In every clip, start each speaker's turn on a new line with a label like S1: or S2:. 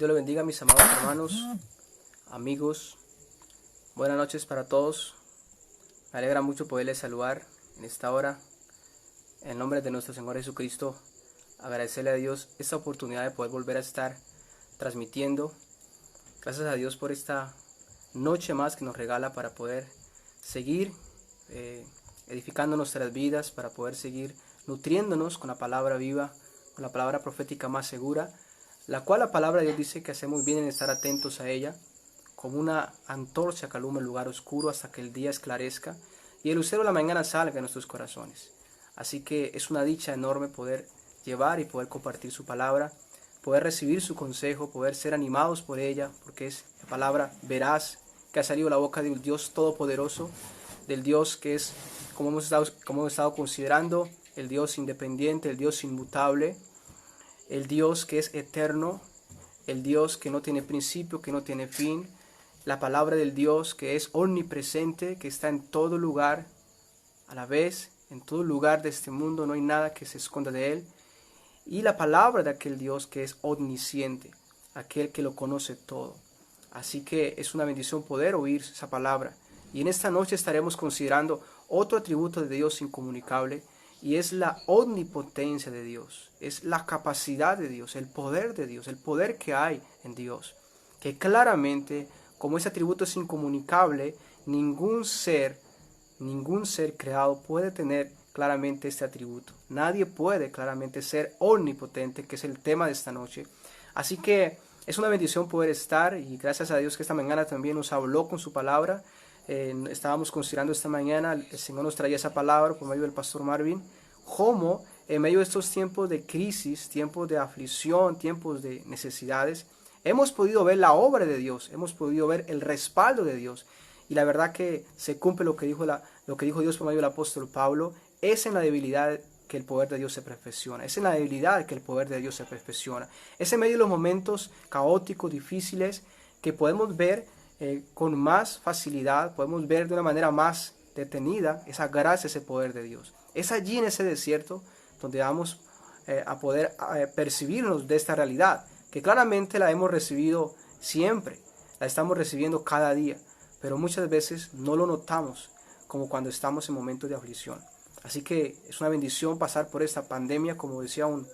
S1: Dios le bendiga, mis amados hermanos, amigos. Buenas noches para todos. Me alegra mucho poderles saludar en esta hora. En el nombre de nuestro Señor Jesucristo, agradecerle a Dios esta oportunidad de poder volver a estar transmitiendo. Gracias a Dios por esta noche más que nos regala para poder seguir edificando nuestras vidas, para poder seguir nutriéndonos con la palabra viva, con la palabra profética más segura, la cual la palabra de Dios dice que hacemos bien en estar atentos a ella, como una antorcha que alumbra el lugar oscuro hasta que el día esclarezca y el lucero de la mañana salga en nuestros corazones. Así que es una dicha enorme poder llevar y poder compartir su palabra, poder recibir su consejo, poder ser animados por ella, porque es la palabra veraz que ha salido de la boca del Dios Todopoderoso, del Dios que es, como hemos estado considerando, el Dios independiente, el Dios inmutable, el Dios que es eterno, el Dios que no tiene principio, que no tiene fin, la palabra del Dios que es omnipresente, que está en todo lugar, a la vez, en todo lugar de este mundo, no hay nada que se esconda de él, y la palabra de aquel Dios que es omnisciente, aquel que lo conoce todo. Así que es una bendición poder oír esa palabra, y en esta noche estaremos considerando otro atributo de Dios incomunicable, y es la omnipotencia de Dios, es la capacidad de Dios, el poder que hay en Dios, que claramente, como ese atributo es incomunicable, ningún ser creado puede tener claramente este atributo. Nadie puede claramente ser omnipotente, que es el tema de esta noche. Así que es una bendición poder estar, y gracias a Dios que esta mañana también nos habló con su palabra. Estábamos considerando esta mañana, el Señor nos traía esa palabra por medio del pastor Marvin, cómo en medio de estos tiempos de crisis, tiempos de aflicción, tiempos de necesidades, hemos podido ver la obra de Dios, hemos podido ver el respaldo de Dios, y la verdad que se cumple lo que dijo Dios por medio del apóstol Pablo. Es en la debilidad que el poder de Dios se perfecciona, es en la debilidad que el poder de Dios se perfecciona, es en medio de los momentos caóticos, difíciles, que podemos ver con más facilidad, podemos ver de una manera más detenida esa gracia, ese poder de Dios. Es allí en ese desierto donde vamos a poder percibirnos de esta realidad, que claramente la hemos recibido siempre, la estamos recibiendo cada día, pero muchas veces no lo notamos como cuando estamos en momentos de aflicción. Así que es una bendición pasar por esta pandemia, como decía un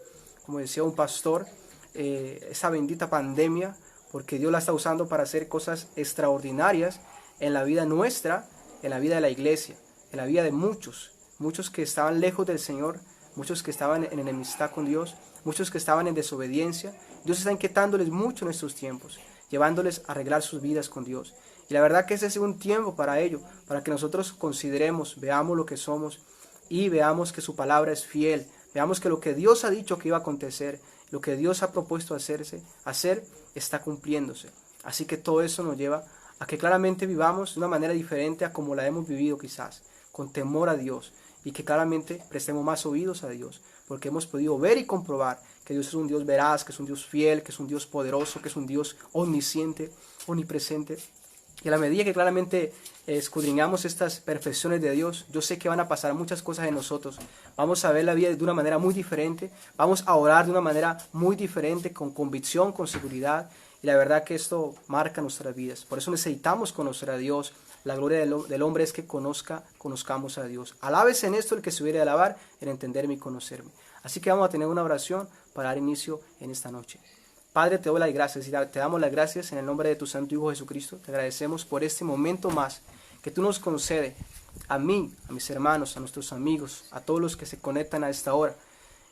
S1: pastor, esa bendita pandemia, porque Dios la está usando para hacer cosas extraordinarias en la vida nuestra, en la vida de la iglesia, en la vida de muchos que estaban lejos del Señor, muchos que estaban en enemistad con Dios, muchos que estaban en desobediencia. Dios está inquietándoles mucho en estos tiempos, llevándoles a arreglar sus vidas con Dios. Y la verdad que ese es un tiempo para ello, para que nosotros consideremos, veamos lo que somos y veamos que su palabra es fiel, veamos que lo que Dios ha dicho que iba a acontecer, lo que Dios ha propuesto hacer, está cumpliéndose. Así que todo eso nos lleva a que claramente vivamos de una manera diferente a como la hemos vivido quizás, con temor a Dios, y que claramente prestemos más oídos a Dios, porque hemos podido ver y comprobar que Dios es un Dios veraz, que es un Dios fiel, que es un Dios poderoso, que es un Dios omnisciente, omnipresente. Y a la medida que claramente escudriñamos estas perfecciones de Dios, yo sé que van a pasar muchas cosas en nosotros. Vamos a ver la vida de una manera muy diferente, vamos a orar de una manera muy diferente, con convicción, con seguridad. Y la verdad que esto marca nuestras vidas. Por eso necesitamos conocer a Dios. La gloria del hombre es que conozcamos a Dios. Alábese en esto el que se hubiera de alabar, en entenderme y conocerme. Así que vamos a tener una oración para dar inicio en esta noche. Padre, te doy las gracias y te damos las gracias en el nombre de tu Santo Hijo Jesucristo. Te agradecemos por este momento más que tú nos concedes a mí, a mis hermanos, a nuestros amigos, a todos los que se conectan a esta hora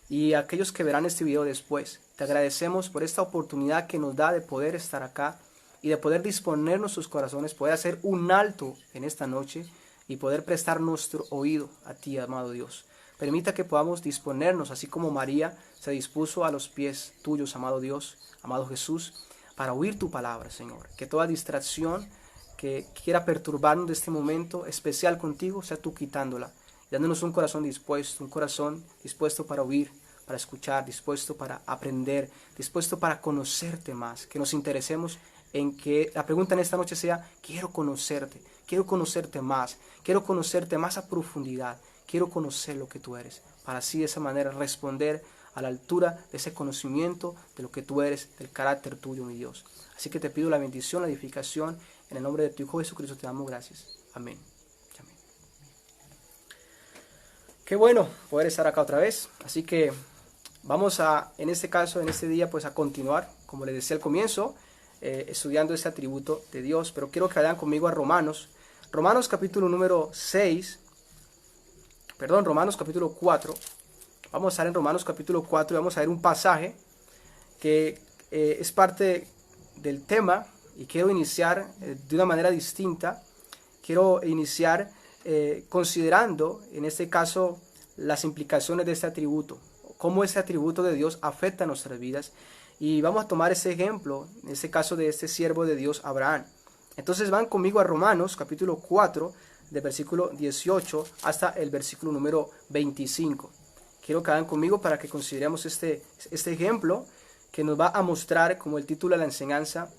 S1: y a aquellos que verán este video después. Te agradecemos por esta oportunidad que nos da de poder estar acá y de poder disponer nuestros corazones, poder hacer un alto en esta noche y poder prestar nuestro oído a ti, amado Dios. Permita que podamos disponernos, así como María se dispuso a los pies tuyos, amado Dios, amado Jesús, para oír tu palabra, Señor. Que toda distracción que quiera perturbarnos de este momento especial contigo, sea tú quitándola, dándonos un corazón dispuesto para oír, para escuchar, dispuesto para aprender, dispuesto para conocerte más, que nos interesemos en que la pregunta en esta noche sea: quiero conocerte más a profundidad, quiero conocer lo que tú eres, para así de esa manera responder a la altura de ese conocimiento de lo que tú eres, del carácter tuyo, mi Dios. Así que te pido la bendición, la edificación, en el nombre de tu Hijo Jesucristo te damos gracias. Amén. Amén. Qué bueno poder estar acá otra vez. Así que vamos a, en este caso, en este día, pues a continuar, como les decía al comienzo, estudiando este atributo de Dios. Pero quiero que vayan conmigo a Romanos capítulo número 4. Vamos a estar en Romanos capítulo 4 y vamos a ver un pasaje que es parte del tema, y quiero iniciar de una manera distinta. Quiero iniciar considerando, en este caso, las implicaciones de este atributo, cómo este atributo de Dios afecta a nuestras vidas. Y vamos a tomar ese ejemplo, en este caso de este siervo de Dios, Abraham. Entonces van conmigo a Romanos capítulo 4, del versículo 18 hasta el versículo número 25. Quiero que vayan conmigo para que consideremos este ejemplo que nos va a mostrar, como el título de la enseñanza,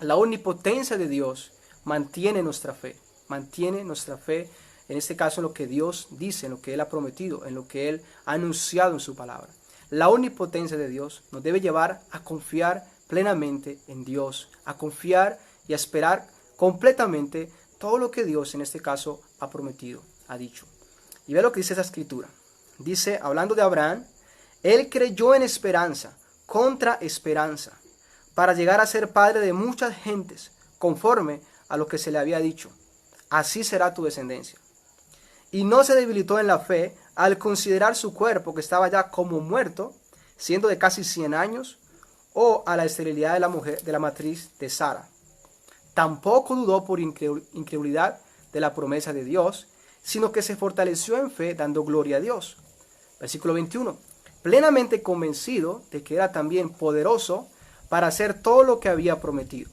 S1: la omnipotencia de Dios mantiene nuestra fe. Mantiene nuestra fe, en este caso, en lo que Dios dice, en lo que Él ha prometido, en lo que Él ha anunciado en su palabra. La omnipotencia de Dios nos debe llevar a confiar plenamente en Dios, a confiar y a esperar completamente todo lo que Dios, en este caso, ha prometido, ha dicho. Y ve lo que dice esa escritura. Dice, hablando de Abraham, él creyó en esperanza, contra esperanza, para llegar a ser padre de muchas gentes, conforme a lo que se le había dicho. Así será tu descendencia. Y no se debilitó en la fe al considerar su cuerpo, que estaba ya como muerto, siendo de casi 100 años, o a la esterilidad de la mujer, de la matriz de Sara. Tampoco dudó por incredulidad de la promesa de Dios, sino que se fortaleció en fe, dando gloria a Dios. Versículo 21. Plenamente convencido de que era también poderoso para hacer todo lo que había prometido,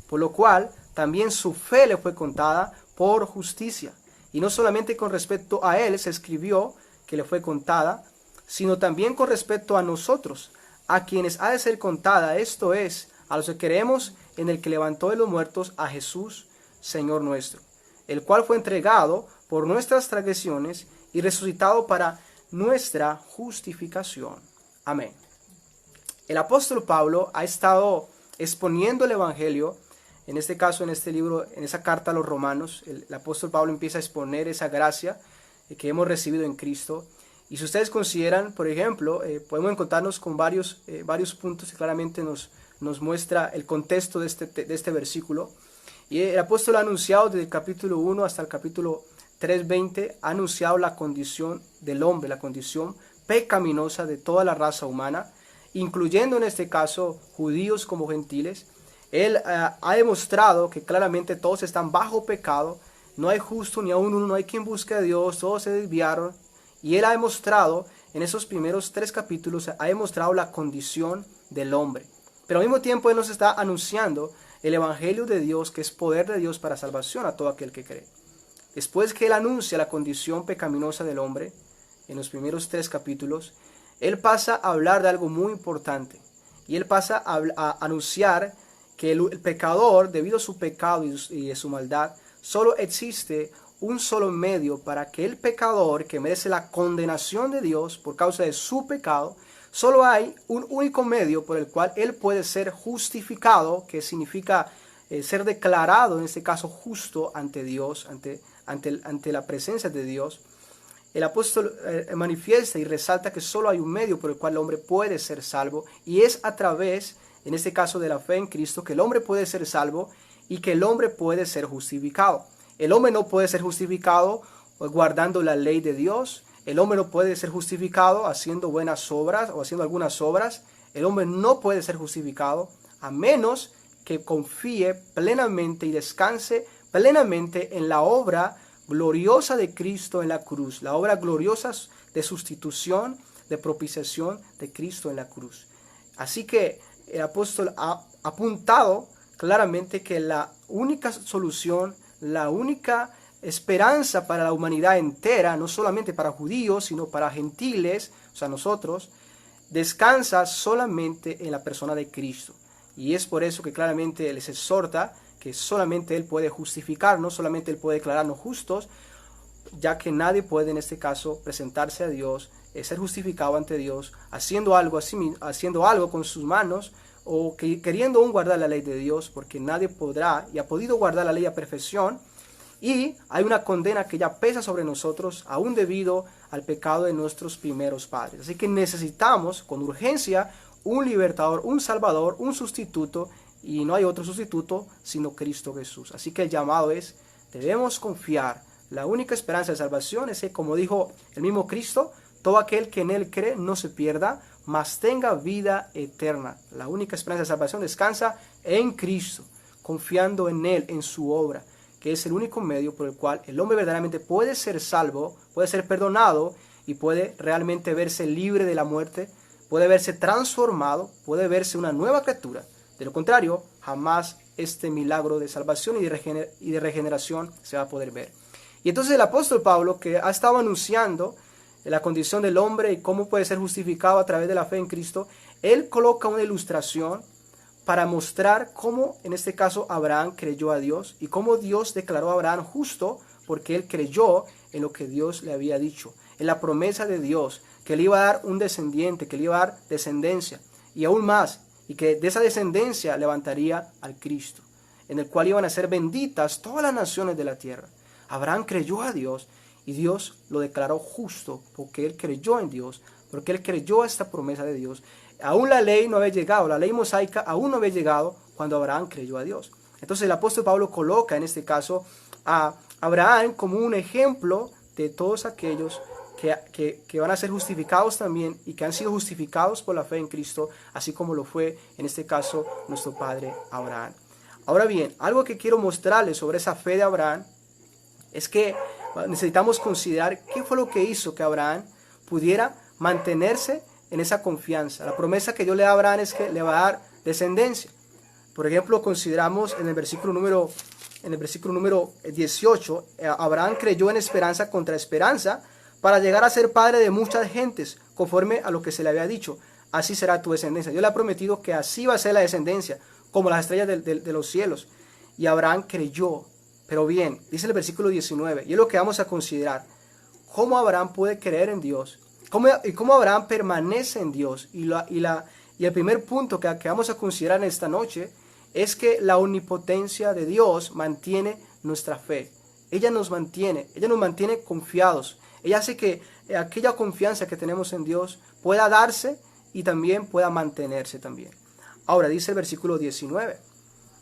S1: por lo cual también su fe le fue contada por justicia. Y no solamente con respecto a él se escribió que le fue contada, sino también con respecto a nosotros, a quienes ha de ser contada, esto es, a los que creemos en el que levantó de los muertos a Jesús, Señor nuestro, el cual fue entregado por nuestras transgresiones y resucitado para nuestra justificación. Amén. El apóstol Pablo ha estado exponiendo el evangelio, en este caso, en este libro, en esa carta a los romanos. El apóstol Pablo empieza a exponer esa gracia que hemos recibido en Cristo. Y si ustedes consideran, por ejemplo, podemos encontrarnos con varios puntos que claramente nos muestra el contexto de este versículo. Y el apóstol ha anunciado desde el capítulo 1 hasta el capítulo 3:20, ha anunciado la condición del hombre, la condición pecaminosa de toda la raza humana, incluyendo en este caso judíos como gentiles. Él ha demostrado que claramente todos están bajo pecado, no hay justo ni aún uno, no hay quien busque a Dios, todos se desviaron. Y él ha demostrado, en esos primeros 3 capítulos, ha demostrado la condición del hombre. Pero al mismo tiempo él nos está anunciando el evangelio de Dios, que es poder de Dios para salvación a todo aquel que cree. Después que él anuncia la condición pecaminosa del hombre, en los primeros 3 capítulos, él pasa a hablar de algo muy importante. Y él pasa a anunciar que el pecador, debido a su pecado y de su maldad, solo existe un solo medio para que el pecador, que merece la condenación de Dios por causa de su pecado, solo hay un único medio por el cual él puede ser justificado, que significa ser declarado, en este caso, justo ante Dios, ante la presencia de Dios. El apóstol manifiesta y resalta que solo hay un medio por el cual el hombre puede ser salvo, y es a través, en este caso, de la fe en Cristo, que el hombre puede ser salvo y que el hombre puede ser justificado. El hombre no puede ser justificado guardando la ley de Dios. El hombre no puede ser justificado haciendo buenas obras o haciendo algunas obras. El hombre no puede ser justificado a menos que confíe plenamente y descanse plenamente en la obra gloriosa de Cristo en la cruz, la obra gloriosa de sustitución, de propiciación de Cristo en la cruz. Así que el apóstol ha apuntado claramente que la única solución, la única esperanza para la humanidad entera, no solamente para judíos, sino para gentiles, o sea, nosotros, descansa solamente en la persona de Cristo. Y es por eso que claramente les exhorta que solamente Él puede justificarnos, solamente Él puede declararnos justos, ya que nadie puede en este caso presentarse a Dios ser justificado ante Dios haciendo algo haciendo algo con sus manos o queriendo aún guardar la ley de Dios, porque nadie podrá y ha podido guardar la ley a perfección, y hay una condena que ya pesa sobre nosotros aún debido al pecado de nuestros primeros padres. Así que necesitamos con urgencia un libertador, un salvador, un sustituto, y no hay otro sustituto sino Cristo Jesús. Así que el llamado es, debemos confiar. La única esperanza de salvación es que, como dijo el mismo Cristo, todo aquel que en Él cree no se pierda, mas tenga vida eterna. La única esperanza de salvación descansa en Cristo, confiando en Él, en su obra, que es el único medio por el cual el hombre verdaderamente puede ser salvo, puede ser perdonado y puede realmente verse libre de la muerte, puede verse transformado, puede verse una nueva criatura. De lo contrario, jamás este milagro de salvación y de regeneración se va a poder ver. Y entonces el apóstol Pablo, que ha estado anunciando la condición del hombre y cómo puede ser justificado a través de la fe en Cristo, él coloca una ilustración para mostrar cómo, en este caso, Abraham creyó a Dios y cómo Dios declaró a Abraham justo porque él creyó en lo que Dios le había dicho, en la promesa de Dios, que le iba a dar un descendiente, que le iba a dar descendencia, y aún más, y que de esa descendencia levantaría al Cristo, en el cual iban a ser benditas todas las naciones de la tierra. Abraham creyó a Dios y Dios lo declaró justo porque él creyó en Dios, porque él creyó a esta promesa de Dios. Aún la ley no había llegado, la ley mosaica aún no había llegado cuando Abraham creyó a Dios. Entonces el apóstol Pablo coloca en este caso a Abraham como un ejemplo de todos aquellos que van a ser justificados también y que han sido justificados por la fe en Cristo, así como lo fue en este caso nuestro padre Abraham. Ahora bien, algo que quiero mostrarles sobre esa fe de Abraham es que necesitamos considerar qué fue lo que hizo que Abraham pudiera mantenerse en esa confianza. La promesa que Dios le da a Abraham es que le va a dar descendencia. Por ejemplo, consideramos en el versículo número 18, Abraham creyó en esperanza contra esperanza para llegar a ser padre de muchas gentes, conforme a lo que se le había dicho. Así será tu descendencia. Dios le ha prometido que así va a ser la descendencia, como las estrellas de los cielos. Y Abraham creyó. Pero bien, dice el versículo 19, y es lo que vamos a considerar. Cómo Abraham puede creer en Dios, cómo Abraham permanece en Dios. Y el primer punto que vamos a considerar en esta noche es que la omnipotencia de Dios mantiene nuestra fe. Ella nos mantiene confiados. Ella hace que aquella confianza que tenemos en Dios pueda darse y también pueda mantenerse también. Ahora dice el versículo 19,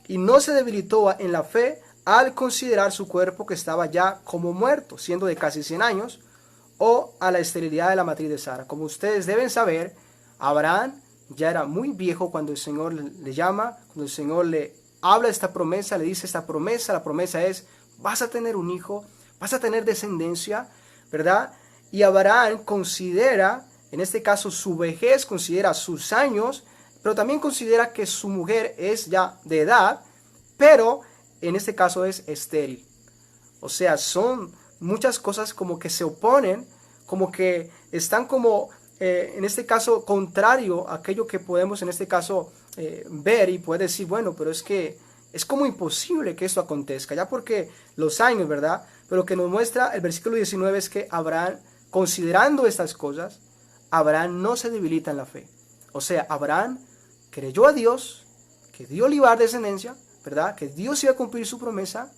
S1: y no se debilitó en la fe al considerar su cuerpo que estaba ya como muerto, siendo de casi 100 años, o a la esterilidad de la matriz de Sara. Como ustedes deben saber, Abraham ya era muy viejo cuando el Señor le llama, cuando el Señor le habla esta promesa, le dice esta promesa. La promesa es, vas a tener un hijo, vas a tener descendencia, ¿verdad? Y Abraham considera, en este caso su vejez, considera sus años, pero también considera que su mujer es ya de edad, pero en este caso es estéril. O sea, son muchas cosas como que se oponen, como que están como, en este caso, contrario a aquello que podemos en este caso ver y poder decir, bueno, pero es que es como imposible que esto acontezca, ya porque los años, ¿verdad? Pero lo que nos muestra el versículo 19 es que Abraham, considerando estas cosas, Abraham no se debilita en la fe. O sea, Abraham creyó a Dios, que Dios le iba a dar descendencia, ¿verdad? Que Dios iba a cumplir su promesa,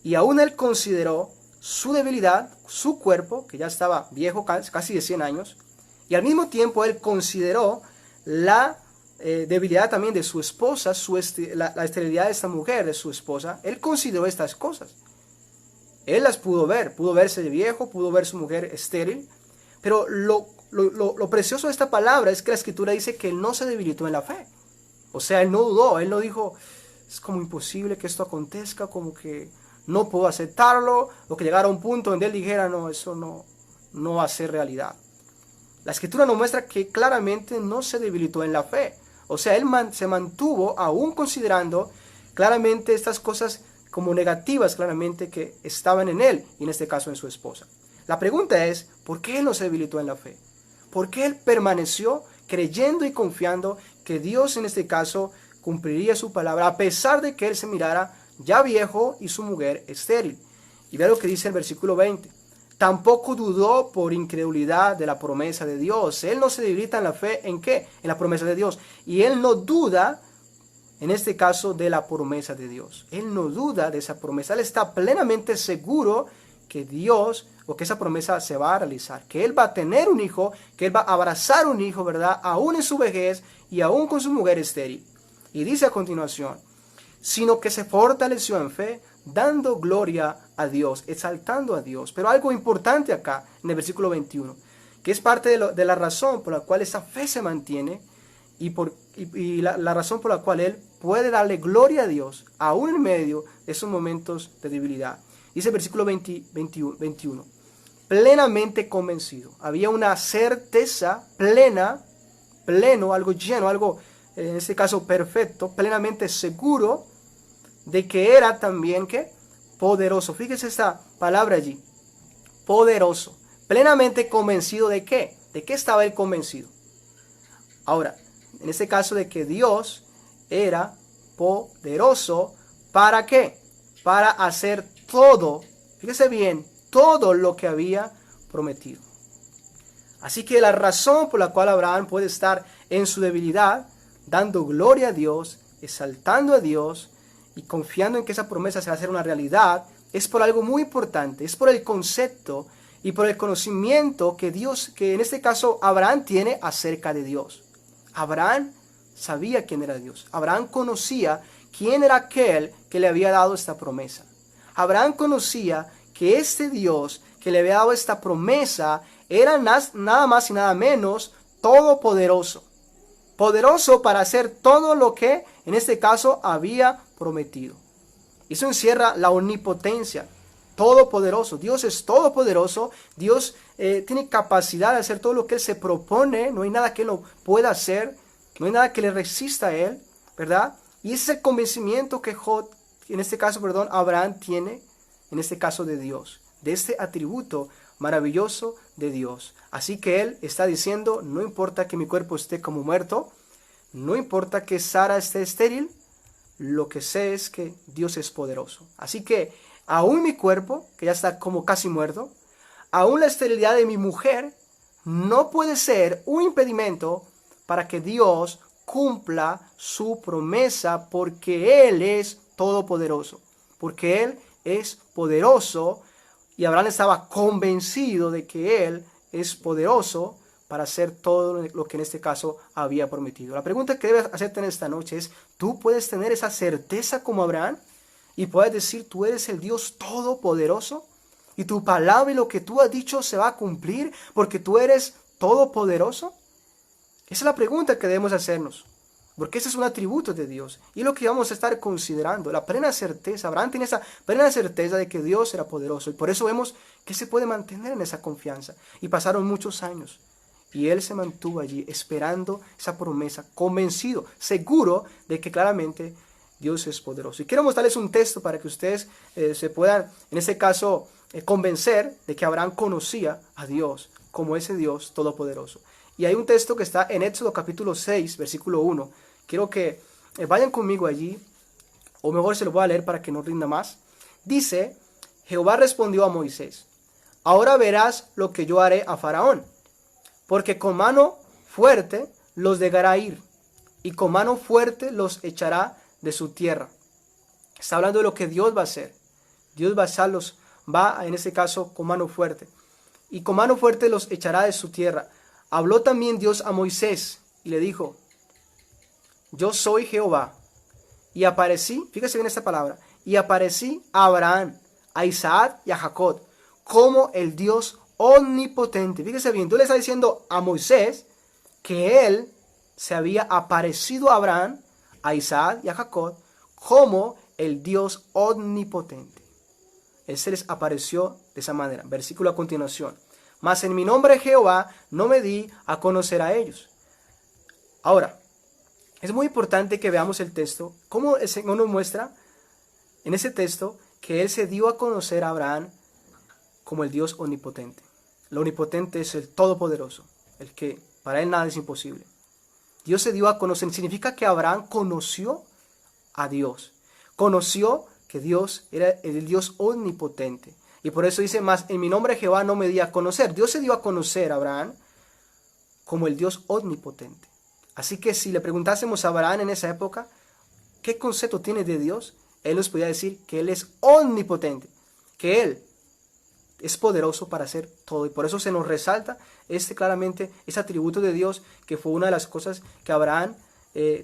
S1: y aún él consideró su debilidad, su cuerpo, que ya estaba viejo, casi de 100 años, y al mismo tiempo él consideró la debilidad también de su esposa, la esterilidad de esta mujer, de su esposa. Él consideró estas cosas. Él las pudo verse de viejo, pudo ver su mujer estéril, pero lo precioso de esta palabra es que la Escritura dice que él no se debilitó en la fe. O sea, él no dudó, él no dijo, es como imposible que esto acontezca, como que no puedo aceptarlo, o que llegara a un punto donde él dijera, no, eso no va a ser realidad. La Escritura nos muestra que claramente no se debilitó en la fe. O sea, él se mantuvo aún considerando claramente estas cosas como negativas, claramente que estaban en él, y en este caso en su esposa. La pregunta es, ¿por qué él no se debilitó en la fe? ¿Por qué él permaneció creyendo y confiando que Dios en este caso cumpliría su palabra, a pesar de que él se mirara ya viejo y su mujer estéril? Y vea lo que dice el versículo 20. tampoco dudó por incredulidad de la promesa de Dios. Él no se debilita en la fe, ¿en qué? En la promesa de Dios. Y él no duda, en este caso, de la promesa de Dios. Él no duda de esa promesa. Él está plenamente seguro que Dios, o que esa promesa se va a realizar. Que él va a tener un hijo, que él va a abrazar un hijo, ¿verdad? Aún en su vejez y aún con su mujer estéril. Y dice a continuación, sino que se fortaleció en fe, dando gloria a Dios, exaltando a Dios. Pero algo importante acá, en el versículo 21, que es parte de la razón por la cual esa fe se mantiene y la razón por la cual él puede darle gloria a Dios, aún en medio de esos momentos de debilidad. Dice el versículo 21, plenamente convencido. Había una certeza pleno, algo lleno, algo, en este caso perfecto, plenamente seguro de que era también, ¿qué? Poderoso. Fíjese esta palabra allí, poderoso. Plenamente convencido ¿de qué? ¿De qué estaba él convencido? Ahora, en este caso de que Dios era poderoso, ¿para qué? Para hacer todo, fíjese bien, todo lo que había prometido. Así que la razón por la cual Abraham puede estar en su debilidad, dando gloria a Dios, exaltando a Dios y confiando en que esa promesa se va a hacer una realidad, es por algo muy importante, es por el concepto y por el conocimiento que en este caso Abraham tiene acerca de Dios. Abraham sabía quién era Dios. Abraham conocía quién era aquel que le había dado esta promesa. Abraham conocía que este Dios que le había dado esta promesa era nada más y nada menos todopoderoso. Poderoso para hacer todo lo que en este caso había prometido. Eso encierra la omnipotencia. Todopoderoso. Dios es todopoderoso. Dios tiene capacidad de hacer todo lo que Él se propone. No hay nada que Él no pueda hacer. No hay nada que le resista a Él, ¿verdad? Y ese es el convencimiento que Abraham tiene, en este caso de Dios, de este atributo maravilloso de Dios. Así que él está diciendo, no importa que mi cuerpo esté como muerto, no importa que Sara esté estéril, lo que sé es que Dios es poderoso. Así que aún mi cuerpo, que ya está como casi muerto, aún la esterilidad de mi mujer, no puede ser un impedimento para que Dios cumpla su promesa, porque Él es todopoderoso, porque Él es poderoso, y Abraham estaba convencido de que Él es poderoso para hacer todo lo que en este caso había prometido. La pregunta que debes hacerte en esta noche es, ¿tú puedes tener esa certeza como Abraham? Y puedes decir, tú eres el Dios todopoderoso, y tu palabra y lo que tú has dicho se va a cumplir, porque tú eres todopoderoso. Esa es la pregunta que debemos hacernos, porque ese es un atributo de Dios, y es lo que vamos a estar considerando, la plena certeza. Abraham tiene esa plena certeza de que Dios era poderoso, y por eso vemos que se puede mantener en esa confianza. Y pasaron muchos años, y él se mantuvo allí, esperando esa promesa, convencido, seguro de que claramente Dios es poderoso. Y quiero mostrarles un texto para que ustedes se puedan, en este caso, convencer de que Abraham conocía a Dios como ese Dios todopoderoso. Y hay un texto que está en Éxodo capítulo 6, versículo 1. Quiero que vayan conmigo allí, o mejor se lo voy a leer para que no rinda más. Dice, Jehová respondió a Moisés, ahora verás lo que yo haré a Faraón, porque con mano fuerte los dejará ir, y con mano fuerte los echará de su tierra. Está hablando de lo que Dios va a hacer. Dios va en este caso con mano fuerte, y con mano fuerte los echará de su tierra. Habló también Dios a Moisés y le dijo, yo soy Jehová. Y aparecí, fíjese bien esta palabra, y aparecí a Abraham, a Isaac y a Jacob, como el Dios omnipotente. Fíjese bien, tú le estás diciendo a Moisés que él se había aparecido a Abraham, a Isaac y a Jacob, como el Dios omnipotente. Él se les apareció de esa manera. Versículo a continuación. Mas en mi nombre Jehová no me di a conocer a ellos. Ahora, es muy importante que veamos el texto, cómo el Señor nos muestra en ese texto que Él se dio a conocer a Abraham como el Dios omnipotente. Lo omnipotente es el todopoderoso, el que para Él nada es imposible. Dios se dio a conocer, significa que Abraham conoció a Dios, conoció que Dios era el Dios omnipotente. Y por eso dice, más en mi nombre Jehová no me di a conocer. Dios se dio a conocer a Abraham como el Dios omnipotente. Así que si le preguntásemos a Abraham en esa época, ¿qué concepto tiene de Dios? Él nos podía decir que Él es omnipotente, que Él es poderoso para hacer todo. Y por eso se nos resalta claramente ese atributo de Dios, que fue una de las cosas que Abraham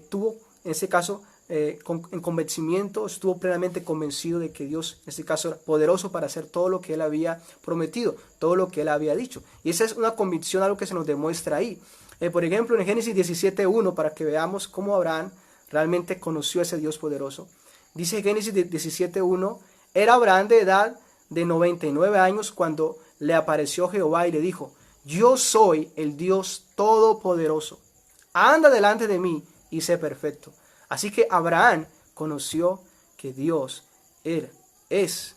S1: tuvo, en este caso, en convencimiento, estuvo plenamente convencido de que Dios, en este caso, era poderoso para hacer todo lo que Él había prometido, todo lo que Él había dicho. Y esa es una convicción, algo que se nos demuestra ahí. Por ejemplo, en Génesis 17:1, para que veamos cómo Abraham realmente conoció a ese Dios poderoso. Dice Génesis 17:1, era Abraham de edad de 99 años cuando le apareció Jehová y le dijo, yo soy el Dios todopoderoso, anda delante de mí y sé perfecto. Así que Abraham conoció que Dios es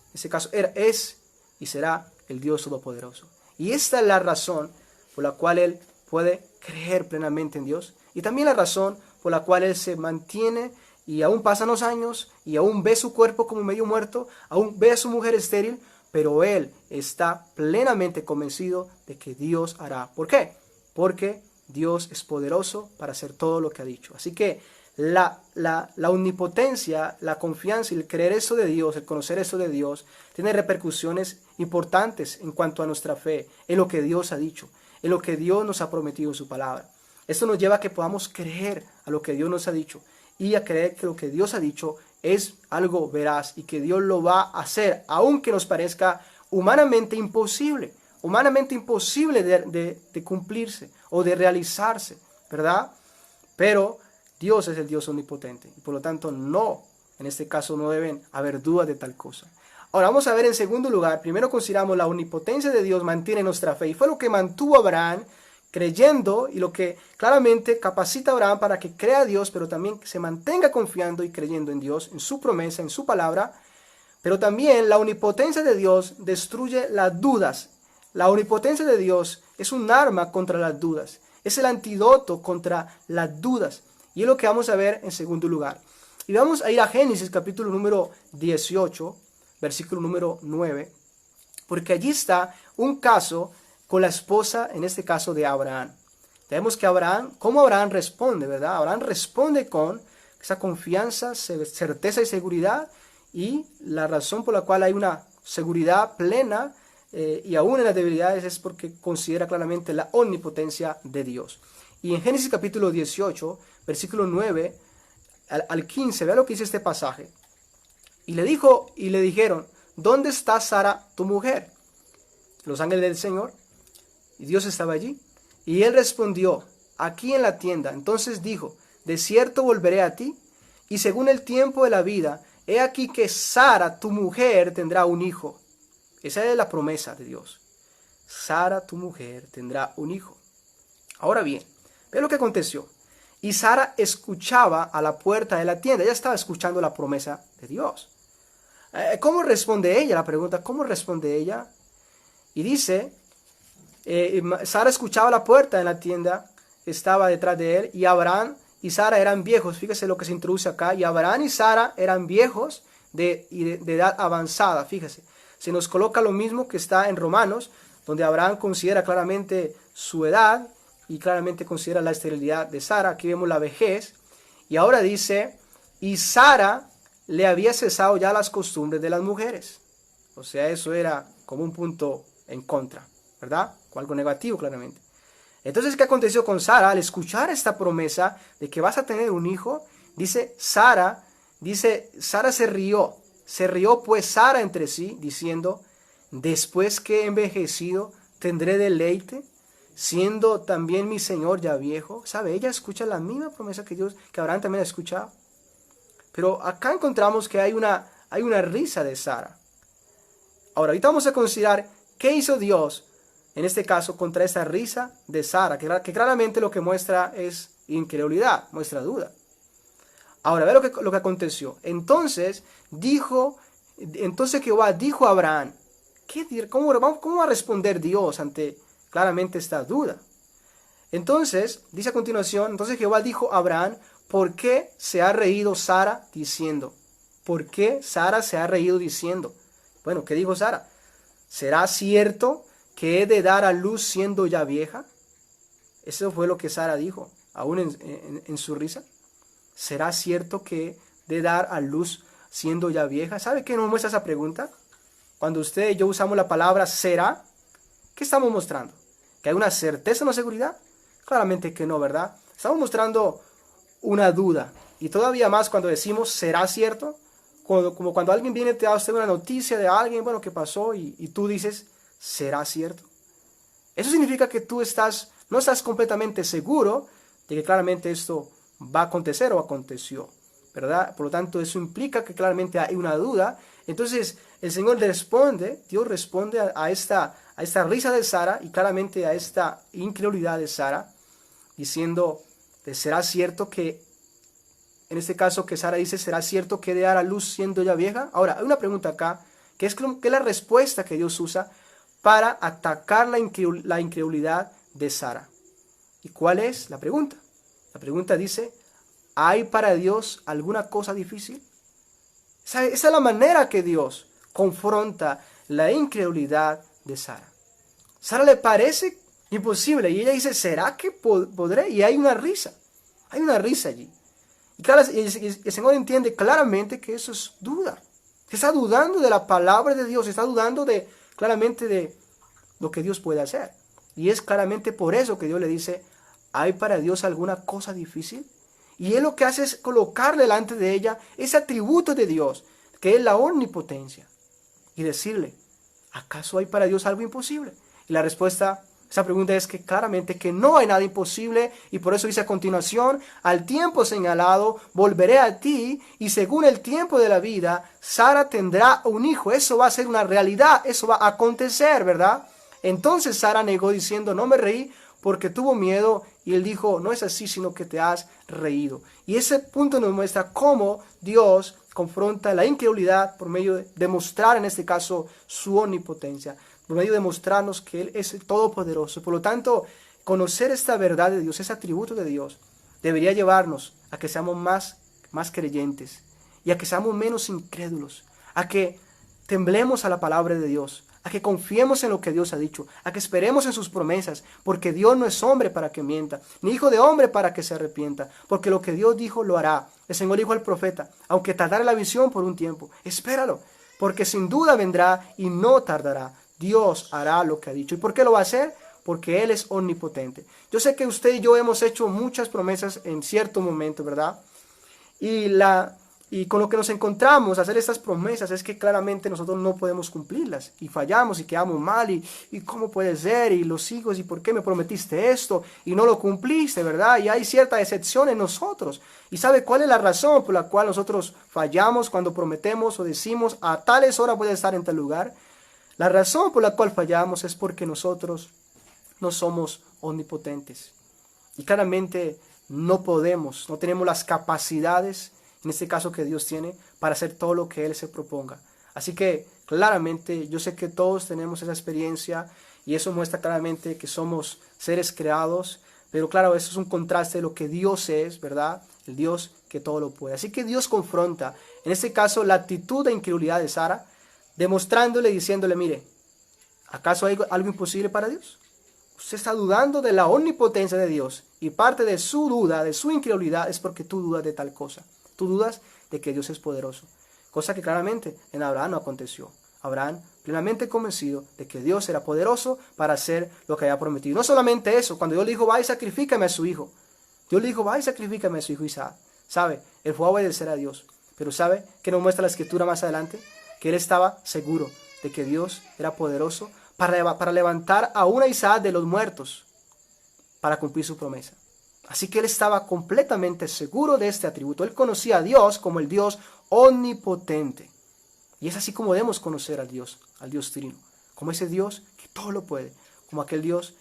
S1: y será el Dios todopoderoso. Y esta es la razón por la cual él puede creer plenamente en Dios, y también la razón por la cual él se mantiene y aún pasan los años y aún ve su cuerpo como medio muerto, aún ve a su mujer estéril, pero él está plenamente convencido de que Dios hará. ¿Por qué? Porque Dios es poderoso para hacer todo lo que ha dicho. Así que la omnipotencia, la confianza y el creer eso de Dios, el conocer eso de Dios, tiene repercusiones importantes en cuanto a nuestra fe, en lo que Dios ha dicho, en lo que Dios nos ha prometido en su palabra. Esto nos lleva a que podamos creer a lo que Dios nos ha dicho y a creer que lo que Dios ha dicho es algo veraz y que Dios lo va a hacer, aunque nos parezca humanamente imposible de cumplirse o de realizarse, ¿verdad? Pero Dios es el Dios omnipotente y por lo tanto en este caso no deben haber dudas de tal cosa. Ahora vamos a ver en segundo lugar, primero consideramos la omnipotencia de Dios mantiene nuestra fe y fue lo que mantuvo a Abraham creyendo y lo que claramente capacita a Abraham para que crea a Dios, pero también se mantenga confiando y creyendo en Dios, en su promesa, en su palabra. Pero también la omnipotencia de Dios destruye las dudas. La omnipotencia de Dios es un arma contra las dudas, es el antídoto contra las dudas. Y es lo que vamos a ver en segundo lugar. Y vamos a ir a Génesis capítulo número 18, versículo número 9, porque allí está un caso con la esposa, en este caso de Abraham. Vemos que cómo Abraham responde, ¿verdad? Abraham responde con esa confianza, certeza y seguridad, y la razón por la cual hay una seguridad plena y aún en las debilidades es porque considera claramente la omnipotencia de Dios. Y en Génesis capítulo 18, versículo 9 al 15, vea lo que dice este pasaje. Y le dijeron, ¿dónde está Sara tu mujer? Los ángeles del Señor. Y Dios estaba allí. Y él respondió, aquí en la tienda. Entonces dijo, de cierto volveré a ti, y según el tiempo de la vida, he aquí que Sara, tu mujer, tendrá un hijo. Esa es la promesa de Dios. Sara, tu mujer, tendrá un hijo. Ahora bien, ve lo que aconteció. Y Sara escuchaba a la puerta de la tienda. Ella estaba escuchando la promesa de Dios. ¿Cómo responde ella? La pregunta, ¿cómo responde ella? Y dice, Sara escuchaba la puerta en la tienda, estaba detrás de él, y Abraham y Sara eran viejos. Fíjese lo que se introduce acá. Y Abraham y Sara eran viejos de edad avanzada. Fíjese, se nos coloca lo mismo que está en Romanos, donde Abraham considera claramente su edad y claramente considera la esterilidad de Sara. Aquí vemos la vejez. Y ahora dice, y Sara le había cesado ya las costumbres de las mujeres. O sea, eso era como un punto en contra, ¿verdad? O algo negativo, claramente. Entonces, ¿qué aconteció con Sara? Al escuchar esta promesa de que vas a tener un hijo, Sara se rió pues Sara entre sí, diciendo, después que he envejecido, tendré deleite, siendo también mi Señor ya viejo. ¿Sabe? Ella escucha la misma promesa que Abraham también ha escuchado. Pero acá encontramos que hay una risa de Sara. Ahora, ahorita vamos a considerar qué hizo Dios, en este caso, contra esa risa de Sara, que claramente lo que muestra es incredulidad, muestra duda. Ahora, ve lo que aconteció. Entonces Jehová dijo a Abraham, ¿cómo va a responder Dios ante claramente esta duda? Entonces, dice a continuación, entonces Jehová dijo a Abraham, ¿por qué se ha reído Sara diciendo? ¿Por qué Sara se ha reído diciendo? Bueno, ¿qué dijo Sara? ¿Será cierto que he de dar a luz siendo ya vieja? Eso fue lo que Sara dijo, aún en su risa. ¿Será cierto que he de dar a luz siendo ya vieja? ¿Sabe qué nos muestra esa pregunta? Cuando usted y yo usamos la palabra será, ¿qué estamos mostrando? ¿Que hay una certeza, una seguridad? Claramente que no, ¿verdad? Estamos mostrando una duda. Y todavía más cuando decimos será cierto, como cuando alguien viene y te da usted una noticia de alguien, bueno, que pasó y tú dices, ¿será cierto? Eso significa que tú no estás completamente seguro de que claramente esto va a acontecer o aconteció, ¿verdad? Por lo tanto, eso implica que claramente hay una duda. Entonces, el Señor Dios responde a esta risa de Sara y claramente a esta incredulidad de Sara, diciendo, ¿será cierto que, en este caso que Sara dice, ¿será cierto que he de dar a luz siendo ya vieja? Ahora, hay una pregunta acá, que es la respuesta que Dios usa para atacar la incredulidad de Sara. ¿Y cuál es la pregunta? La pregunta dice, ¿hay para Dios alguna cosa difícil? Esa es la manera que Dios confronta la incredulidad de Sara. Sara le parece imposible y ella dice, ¿será que podré? Y hay una risa allí. Y claro, el Señor entiende claramente que eso es duda. Se está dudando de la palabra de Dios, se está dudando claramente de lo que Dios puede hacer. Y es claramente por eso que Dios le dice, ¿hay para Dios alguna cosa difícil? Y Él lo que hace es colocar delante de ella ese atributo de Dios, que es la omnipotencia. Y decirle, ¿acaso hay para Dios algo imposible? Y la respuesta, esa pregunta es que claramente que no hay nada imposible. Y por eso dice a continuación, al tiempo señalado volveré a ti y según el tiempo de la vida, Sara tendrá un hijo. Eso va a ser una realidad, eso va a acontecer, ¿verdad? Entonces Sara negó diciendo, no me reí porque tuvo miedo. Y él dijo, no es así, sino que te has reído. Y ese punto nos muestra cómo Dios confronta la incredulidad por medio de demostrar, en este caso, su omnipotencia, por medio de mostrarnos que Él es el todopoderoso. Por lo tanto, conocer esta verdad de Dios, ese atributo de Dios, debería llevarnos a que seamos más creyentes y a que seamos menos incrédulos, a que temblemos a la palabra de Dios, a que confiemos en lo que Dios ha dicho, a que esperemos en sus promesas, porque Dios no es hombre para que mienta, ni hijo de hombre para que se arrepienta, porque lo que Dios dijo lo hará. El Señor dijo al profeta, aunque tardare la visión por un tiempo, espéralo, porque sin duda vendrá y no tardará. Dios hará lo que ha dicho. ¿Y por qué lo va a hacer? Porque Él es omnipotente. Yo sé que usted y yo hemos hecho muchas promesas en cierto momento, ¿verdad? Y con lo que nos encontramos a hacer estas promesas es que claramente nosotros no podemos cumplirlas y fallamos y quedamos mal y cómo puede ser y los hijos y por qué me prometiste esto y no lo cumpliste, ¿verdad? Y hay cierta decepción en nosotros. ¿Y sabe cuál es la razón por la cual nosotros fallamos cuando prometemos o decimos a tales horas voy a estar en tal lugar? La razón por la cual fallamos es porque nosotros no somos omnipotentes y claramente no tenemos las capacidades, en este caso que Dios tiene, para hacer todo lo que Él se proponga. Así que claramente yo sé que todos tenemos esa experiencia y eso muestra claramente que somos seres creados, pero claro, eso es un contraste de lo que Dios es, ¿verdad? El Dios que todo lo puede. Así que Dios confronta, en este caso, la actitud de incredulidad de Sara, demostrándole, diciéndole, mire, ¿acaso hay algo imposible para Dios? Usted está dudando de la omnipotencia de Dios y parte de su duda, de su incredulidad, es porque tú dudas de tal cosa. Tú dudas de que Dios es poderoso, cosa que claramente en Abraham no aconteció. Abraham plenamente convencido de que Dios era poderoso para hacer lo que había prometido. No solamente eso, cuando Dios le dijo, va y sacrifícame a su hijo. Dios le dijo, va y sacrifícame a su hijo Isaac. ¿Sabe? Él fue a obedecer a Dios. Pero ¿sabe qué nos muestra la escritura más adelante? Que él estaba seguro de que Dios era poderoso para levantar a un Isaac de los muertos para cumplir su promesa. Así que él estaba completamente seguro de este atributo. Él conocía a Dios como el Dios omnipotente. Y es así como debemos conocer al Dios Trino. Como ese Dios que todo lo puede. Como aquel Dios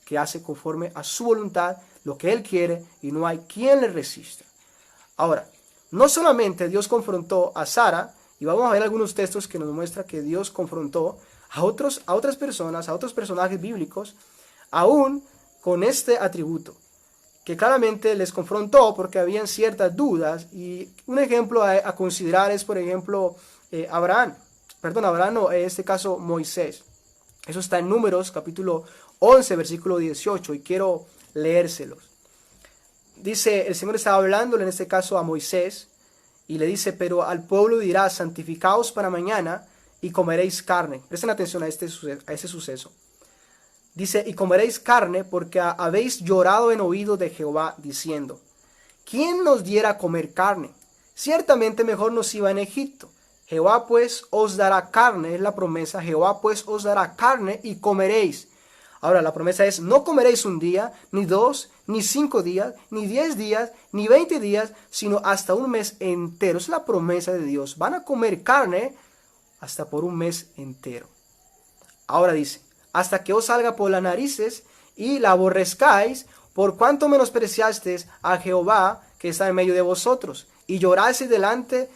S1: que hace conforme a su voluntad lo que Él quiere y no hay quien le resista. Ahora, no solamente Dios confrontó a Sara, y vamos a ver algunos textos que nos muestran que Dios confrontó a otras personas, a otros personajes bíblicos, aún con este atributo, que claramente les confrontó porque habían ciertas dudas. Y un ejemplo a considerar es, por ejemplo, Abraham no, en este caso Moisés. Eso está en Números capítulo 11, versículo 18, y quiero leérselos. Dice, el Señor estaba hablándole en este caso a Moisés, y le dice, pero al pueblo dirá, santificaos para mañana, y comeréis carne. Presten atención a ese suceso. Dice, y comeréis carne, porque habéis llorado en oído de Jehová, diciendo, ¿quién nos diera a comer carne? Ciertamente mejor nos iba en Egipto. Jehová pues os dará carne, es la promesa, Jehová pues os dará carne y comeréis. Ahora la promesa es, no comeréis un día, ni 2, ni 5 días, ni 10 días, ni 20 días, sino hasta un mes entero. Es la promesa de Dios. Van a comer carne hasta por un mes entero. Ahora dice, hasta que os salga por las narices y la aborrezcáis, por cuanto menospreciasteis a Jehová que está en medio de vosotros, y lloraseis delante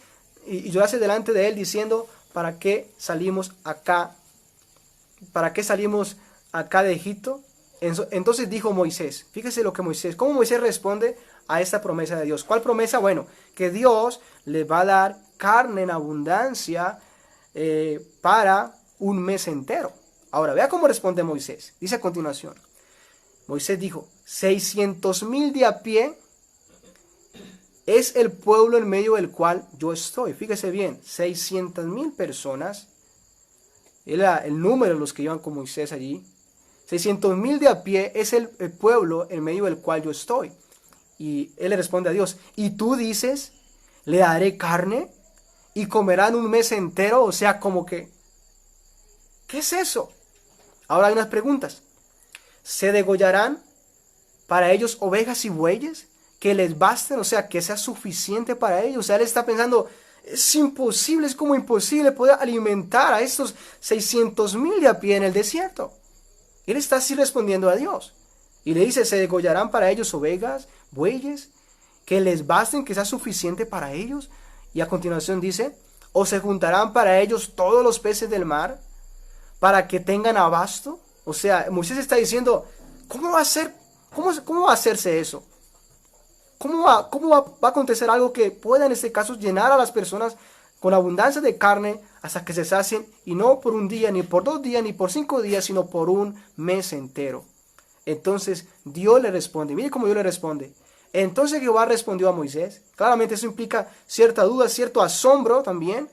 S1: de él diciendo, ¿para qué salimos acá? ¿Para qué salimos acá de Egipto? Entonces dijo Moisés, fíjese lo que cómo Moisés responde a esta promesa de Dios. ¿Cuál promesa? Bueno, que Dios le va a dar carne en abundancia para un mes entero. Ahora, vea cómo responde Moisés. Dice a continuación, Moisés dijo, 600,000 de a pie es el pueblo en medio del cual yo estoy. Fíjese bien, 600,000 personas, era el número de los que iban con Moisés allí. 600,000 de a pie es el pueblo en medio del cual yo estoy. Y él le responde a Dios, y tú dices, le daré carne y comerán un mes entero. O sea, como que, ¿qué es eso? Ahora hay unas preguntas. ¿Se degollarán para ellos ovejas y bueyes que les basten? O sea, que sea suficiente para ellos. O sea, él está pensando, es imposible, es como imposible poder alimentar a estos 600,000 de a pie en el desierto. Él está así respondiendo a Dios. Y le dice, ¿se degollarán para ellos ovejas, bueyes, que les basten, que sea suficiente para ellos? Y a continuación dice, ¿o se juntarán para ellos todos los peces del mar, para que tengan abasto? O sea, Moisés está diciendo, ¿cómo va a ser? ¿Cómo va a hacerse eso? ¿Cómo va a acontecer algo que pueda en este caso llenar a las personas con abundancia de carne hasta que se sacien, y no por un día, ni por 2 días, ni por 5 días, sino por un mes entero? Entonces Dios le responde, mire cómo Dios le responde. Entonces Jehová respondió a Moisés. Claramente eso implica cierta duda, cierto asombro también.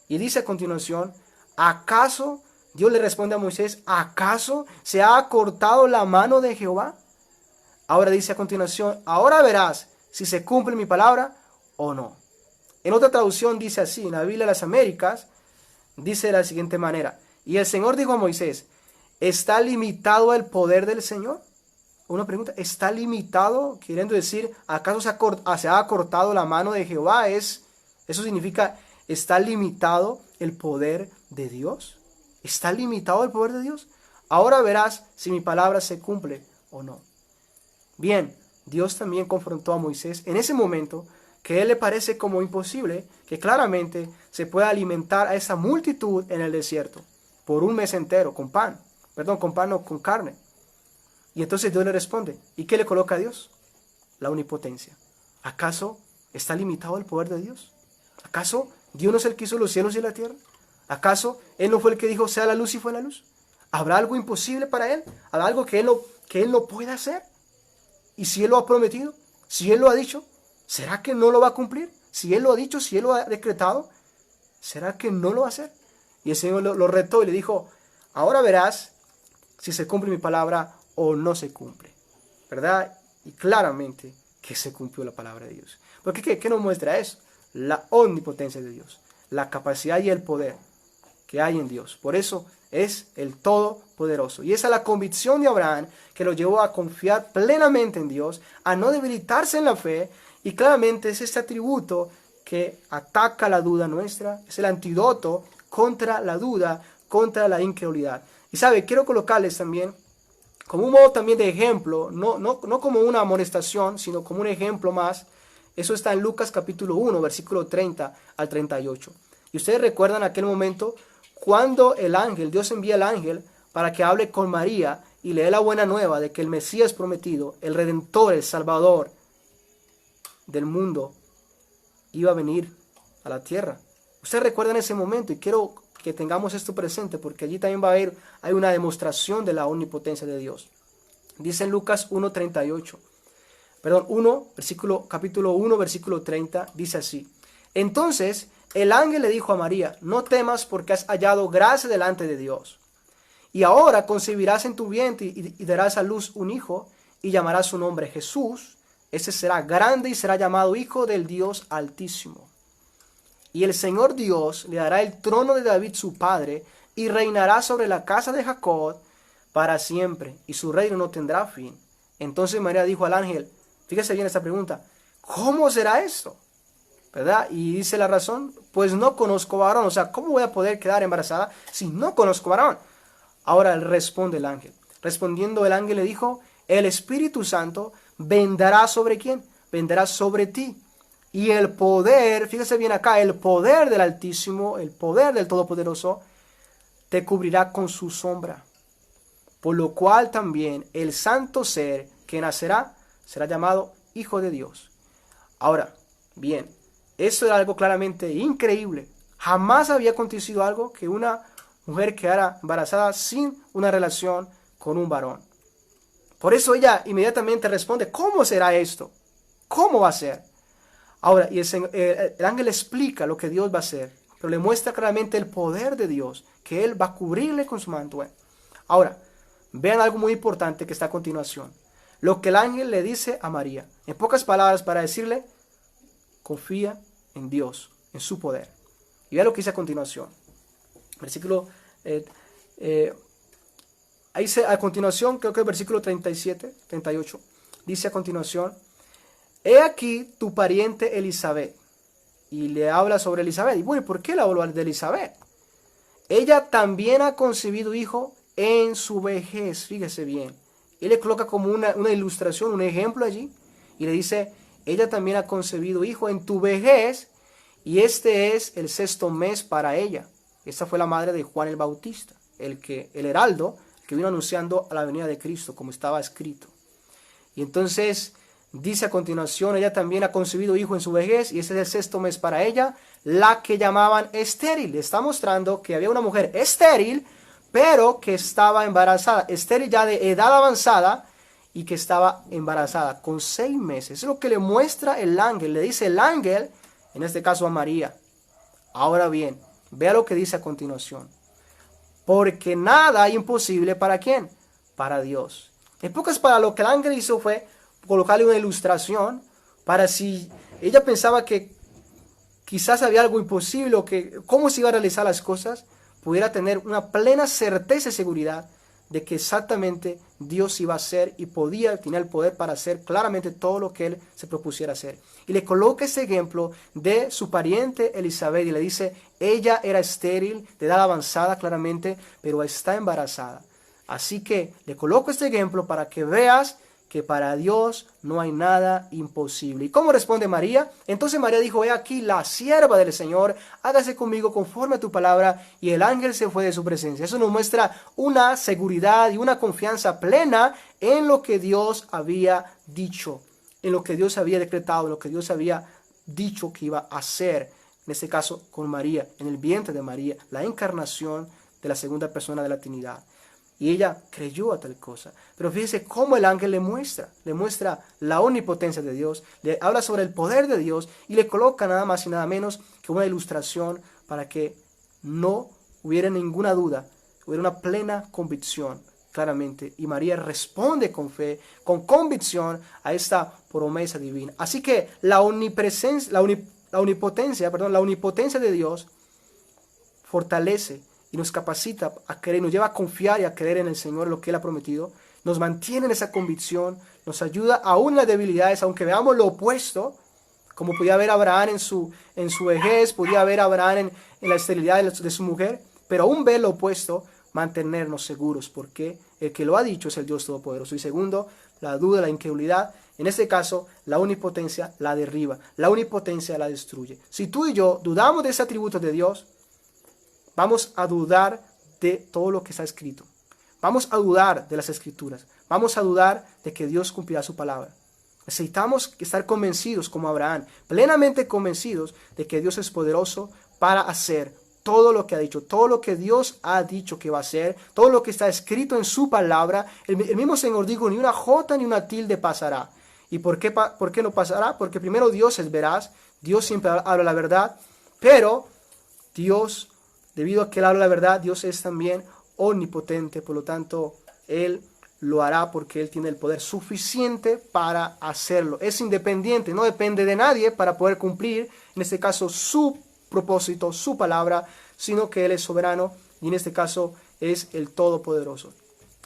S1: Y dice a continuación, ¿acaso? Dios le responde a Moisés, ¿acaso se ha acortado la mano de Jehová? Ahora dice a continuación, ahora verás si se cumple mi palabra o no. En otra traducción dice así, en la Biblia de las Américas, dice de la siguiente manera, y el Señor dijo a Moisés, ¿está limitado el poder del Señor? Una pregunta, ¿está limitado? Queriendo decir, ¿acaso se ha acortado la mano de Jehová? Eso significa, ¿está limitado el poder de Dios? ¿Está limitado el poder de Dios? Ahora verás si mi palabra se cumple o no. Bien, Dios también confrontó a Moisés en ese momento, que a él le parece como imposible que claramente se pueda alimentar a esa multitud en el desierto por un mes entero con pan. No, con carne. Y entonces Dios le responde, ¿y qué le coloca a Dios? La omnipotencia. ¿Acaso está limitado el poder de Dios? ¿Acaso Dios no es el que hizo los cielos y la tierra? ¿Acaso Él no fue el que dijo, sea la luz y fue la luz? ¿Habrá algo imposible para Él? ¿Habrá algo que Él no pueda hacer? Y si Él lo ha prometido, si Él lo ha dicho, ¿será que no lo va a cumplir? Si Él lo ha dicho, si Él lo ha decretado, ¿será que no lo va a hacer? Y el Señor lo retó y le dijo, ahora verás si se cumple mi palabra o no se cumple, ¿verdad? Y claramente que se cumplió la palabra de Dios. Porque ¿qué nos muestra eso? La omnipotencia de Dios, la capacidad y el poder que hay en Dios. Por eso es el Todopoderoso. Y esa es la convicción de Abraham que lo llevó a confiar plenamente en Dios, a no debilitarse en la fe. Y claramente es este atributo que ataca la duda nuestra, es el antídoto contra la duda, contra la incredulidad. Y sabe, quiero colocarles también como un modo también de ejemplo, no como una amonestación, sino como un ejemplo más. Eso está en Lucas capítulo 1, versículo 30 al 38. Y ustedes recuerdan aquel momento cuando Dios envía al ángel para que hable con María y le dé la buena nueva de que el Mesías prometido, el Redentor, el Salvador del mundo, iba a venir a la tierra. Ustedes recuerdan ese momento y quiero que tengamos esto presente, porque allí también hay una demostración de la omnipotencia de Dios. Dice en Lucas 1:38, capítulo 1, versículo 30, dice así: entonces el ángel le dijo a María: no temas, porque has hallado gracia delante de Dios. Y ahora concebirás en tu vientre y darás a luz un hijo, y llamarás su nombre Jesús. Ese será grande y será llamado Hijo del Dios Altísimo. Y el Señor Dios le dará el trono de David su padre, y reinará sobre la casa de Jacob para siempre, y su reino no tendrá fin. Entonces María dijo al ángel, fíjese bien esta pregunta: ¿cómo será esto? ¿Verdad? Y dice la razón: pues no conozco varón. O sea, ¿cómo voy a poder quedar embarazada si no conozco varón? Ahora responde el ángel. Respondiendo el ángel le dijo: el Espíritu Santo vendrá sobre ¿quién? Vendrá sobre ti. Y el poder, fíjese bien acá, el poder del Altísimo, el poder del Todopoderoso, te cubrirá con su sombra. Por lo cual también el santo ser que nacerá será llamado Hijo de Dios. Ahora, bien, esto era algo claramente increíble. Jamás había acontecido algo que una mujer quedara embarazada sin una relación con un varón. Por eso ella inmediatamente responde: ¿cómo será esto? ¿Cómo va a ser? Ahora, y el ángel explica lo que Dios va a hacer, pero le muestra claramente el poder de Dios, que Él va a cubrirle con su manto. Ahora, vean algo muy importante que está a continuación. Lo que el ángel le dice a María, en pocas palabras, para decirle: confía en Dios, en su poder. Y vean lo que dice a continuación. Versículo, ahí dice a continuación, creo que el versículo 37, 38, dice a continuación: he aquí tu pariente Elizabeth. Y le habla sobre Elizabeth. Y bueno, ¿por qué le habla de Elizabeth? Ella también ha concebido hijo en su vejez. Fíjese bien. Él le coloca como una ilustración, un ejemplo allí. Y le dice: ella también ha concebido hijo en tu vejez. Y este es el 6º mes para ella. Esta fue la madre de Juan el Bautista. El heraldo que vino anunciando a la venida de Cristo, como estaba escrito. Y entonces dice a continuación: ella también ha concebido hijo en su vejez, y ese es el 6º mes para ella, la que llamaban estéril. Le está mostrando que había una mujer estéril, pero que estaba embarazada, estéril ya de edad avanzada, y que estaba embarazada con 6 meses. Eso es lo que le muestra el ángel. Le dice el ángel, en este caso a María. Ahora bien, vea lo que dice a continuación: porque nada es imposible ¿para quién? Para Dios. En pocas palabras, lo que el ángel hizo fue colocarle una ilustración para, si ella pensaba que quizás había algo imposible o que cómo se iba a realizar las cosas, pudiera tener una plena certeza y seguridad de que exactamente Dios iba a hacer y tenía el poder para hacer claramente todo lo que él se propusiera hacer. Y le coloca ese ejemplo de su pariente Elizabeth y le dice: ella era estéril, de edad avanzada claramente, pero está embarazada. Así que le coloco este ejemplo para que veas que para Dios no hay nada imposible. ¿Y cómo responde María? Entonces María dijo: he aquí la sierva del Señor, hágase conmigo conforme a tu palabra. Y el ángel se fue de su presencia. Eso nos muestra una seguridad y una confianza plena en lo que Dios había dicho, en lo que Dios había decretado, en lo que Dios había dicho que iba a hacer. En este caso con María, en el vientre de María, la encarnación de la segunda persona de la Trinidad. Y ella creyó a tal cosa. Pero fíjese cómo el ángel le muestra la omnipotencia de Dios, le habla sobre el poder de Dios y le coloca nada más y nada menos que una ilustración para que no hubiera ninguna duda, hubiera una plena convicción claramente. Y María responde con fe, con convicción a esta promesa divina. Así que la omnipotencia de Dios fortalece y nos capacita a creer, nos lleva a confiar y a creer en el Señor, en lo que Él ha prometido. Nos mantiene en esa convicción, nos ayuda aún en las debilidades, aunque veamos lo opuesto, como podía ver Abraham en su vejez, podía ver Abraham en la esterilidad de su mujer, pero aún ver lo opuesto, mantenernos seguros, porque el que lo ha dicho es el Dios Todopoderoso. Y segundo, la duda, la incredulidad, en este caso, la omnipotencia la derriba, la omnipotencia la destruye. Si tú y yo dudamos de ese atributo de Dios, vamos a dudar de todo lo que está escrito. Vamos a dudar de las escrituras. Vamos a dudar de que Dios cumplirá su palabra. Necesitamos estar convencidos como Abraham, plenamente convencidos de que Dios es poderoso para hacer
S2: todo lo que ha dicho, todo lo que Dios ha dicho que va a hacer, todo lo que está escrito en su palabra. El mismo Señor dijo, ni una jota ni una tilde pasará. ¿Y por qué no pasará? Porque primero Dios es veraz, Dios siempre habla la verdad, pero Dios, debido a que Él habla la verdad, Dios es también omnipotente, por lo tanto, Él lo hará porque Él tiene el poder suficiente para hacerlo. Es independiente, no depende de nadie para poder cumplir, en este caso, su propósito, su palabra, sino que Él es soberano y en este caso es el Todopoderoso.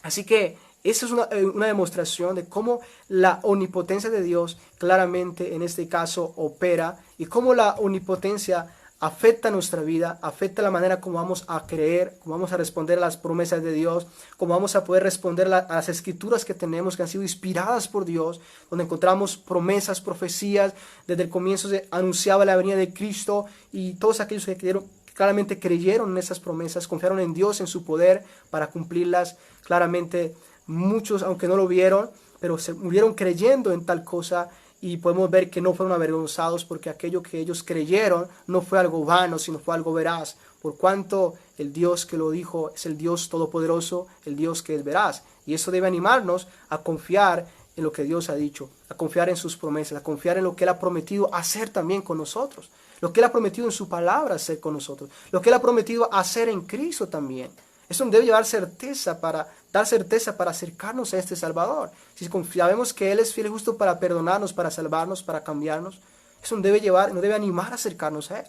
S2: Así que esa es una demostración de cómo la omnipotencia de Dios claramente en este caso opera y cómo la omnipotencia afecta nuestra vida, afecta la manera como vamos a creer, como vamos a responder a las promesas de Dios, como vamos a poder responder a las escrituras que tenemos, que han sido inspiradas por Dios, donde encontramos promesas, profecías. Desde el comienzo se anunciaba la venida de Cristo y todos aquellos que claramente creyeron en esas promesas, confiaron en Dios, en su poder para cumplirlas. Claramente muchos, aunque no lo vieron, pero se murieron creyendo en tal cosa. Y podemos ver que no fueron avergonzados porque aquello que ellos creyeron no fue algo vano, sino fue algo veraz. Por cuanto el Dios que lo dijo es el Dios todopoderoso, el Dios que es veraz. Y eso debe animarnos a confiar en lo que Dios ha dicho, a confiar en sus promesas, a confiar en lo que Él ha prometido hacer también con nosotros. Lo que Él ha prometido en su palabra hacer con nosotros. Lo que Él ha prometido hacer en Cristo también. Eso nos debe dar certeza para acercarnos a este Salvador. Si sabemos que Él es fiel y justo para perdonarnos, para salvarnos, para cambiarnos, eso nos debe animar a acercarnos a Él.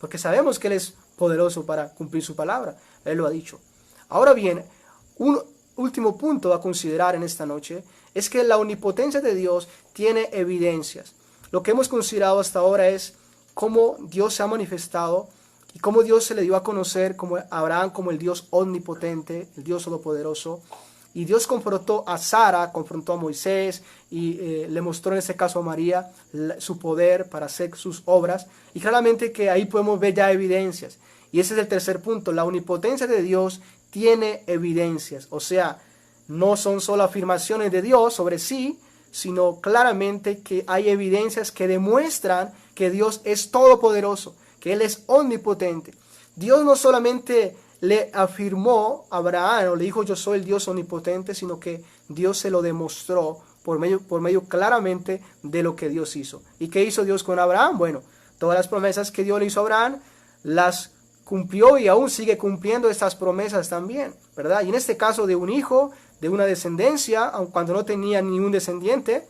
S2: Porque sabemos que Él es poderoso para cumplir su palabra. Él lo ha dicho. Ahora bien, un último punto a considerar en esta noche es que la omnipotencia de Dios tiene evidencias. Lo que hemos considerado hasta ahora es cómo Dios se ha manifestado y cómo Dios se le dio a conocer como Abraham como el Dios omnipotente, el Dios todopoderoso. Y Dios confrontó a Sara, confrontó a Moisés y le mostró en este caso a María su poder para hacer sus obras. Y claramente que ahí podemos ver ya evidencias. Y ese es el tercer punto. La omnipotencia de Dios tiene evidencias. O sea, no son solo afirmaciones de Dios sobre sí, sino claramente que hay evidencias que demuestran que Dios es todopoderoso, que Él es omnipotente. Dios no solamente le afirmó a Abraham o le dijo yo soy el Dios omnipotente, sino que Dios se lo demostró por medio claramente de lo que Dios hizo. ¿Y qué hizo Dios con Abraham? Bueno, todas las promesas que Dios le hizo a Abraham las cumplió y aún sigue cumpliendo estas promesas también, ¿verdad? Y en este caso de un hijo, de una descendencia, aun cuando no tenía ningún descendiente,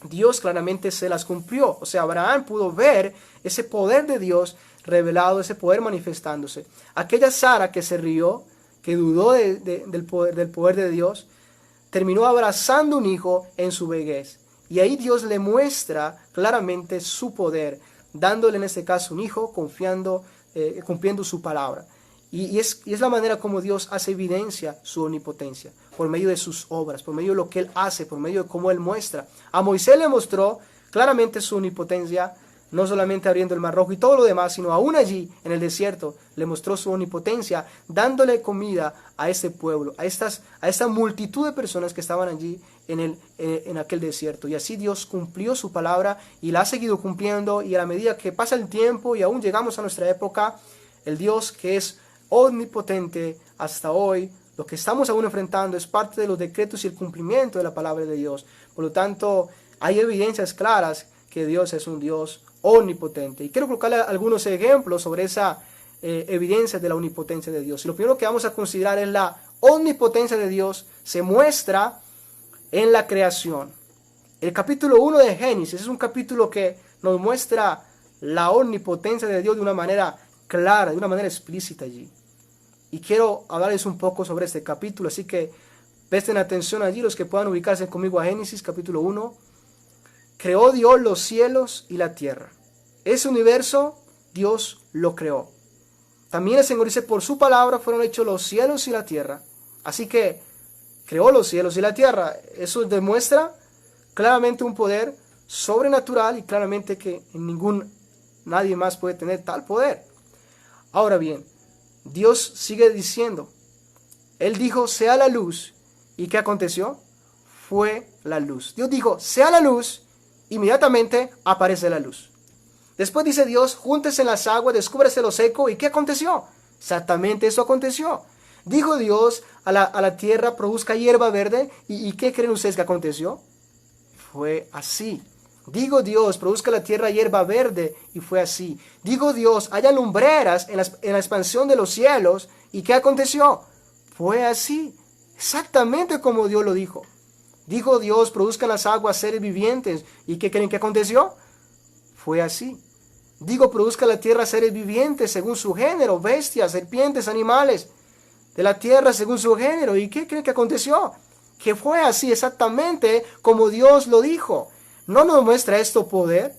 S2: Dios claramente se las cumplió. O sea, Abraham pudo ver ese poder de Dios revelado, ese poder manifestándose. Aquella Sara que se rió, que dudó del poder de Dios, terminó abrazando un hijo en su vejez. Y ahí Dios le muestra claramente su poder, dándole en este caso un hijo, cumpliendo su palabra. Y es la manera como Dios hace evidencia su omnipotencia, por medio de sus obras, por medio de lo que Él hace, por medio de cómo Él muestra. A Moisés le mostró claramente su omnipotencia, no solamente abriendo el Mar Rojo y todo lo demás, sino aún allí en el desierto le mostró su omnipotencia, dándole comida a este pueblo, a esta multitud de personas que estaban allí en aquel desierto. Y así Dios cumplió su palabra y la ha seguido cumpliendo, y a la medida que pasa el tiempo y aún llegamos a nuestra época, el Dios que es omnipotente hasta hoy, lo que estamos aún enfrentando es parte de los decretos y el cumplimiento de la palabra de Dios. Por lo tanto, hay evidencias claras que Dios es un Dios omnipotente. Y quiero colocarle algunos ejemplos sobre esa evidencia de la omnipotencia de Dios. Y lo primero que vamos a considerar es la omnipotencia de Dios se muestra en la creación. El capítulo 1 de Génesis es un capítulo que nos muestra la omnipotencia de Dios de una manera clara, de una manera explícita allí. Y quiero hablarles un poco sobre este capítulo, así que presten atención allí los que puedan ubicarse conmigo a Génesis capítulo 1. Creó Dios los cielos y la tierra. Ese universo Dios lo creó. También el Señor dice, por su palabra fueron hechos los cielos y la tierra. Así que creó los cielos y la tierra. Eso demuestra claramente un poder sobrenatural y claramente que nadie más puede tener tal poder. Ahora bien, Dios sigue diciendo, Él dijo, sea la luz. ¿Y qué aconteció? Fue la luz. Dios dijo, sea la luz. Inmediatamente aparece la luz. Después dice Dios, júntese en las aguas, descúbrese lo seco. ¿Y qué aconteció? Exactamente eso aconteció. Dijo Dios a la tierra, produzca hierba verde. ¿Y qué creen ustedes que aconteció? Fue así. Digo Dios, produzca la tierra hierba verde, y fue así. Digo Dios, haya lumbreras en la expansión de los cielos, ¿y qué aconteció? Fue así, exactamente como Dios lo dijo. Dijo Dios, produzcan las aguas seres vivientes, ¿y qué creen que aconteció? Fue así. Digo, produzca la tierra seres vivientes según su género, bestias, serpientes, animales de la tierra según su género, ¿y qué creen que aconteció? Que fue así exactamente como Dios lo dijo. ¿No nos muestra esto poder?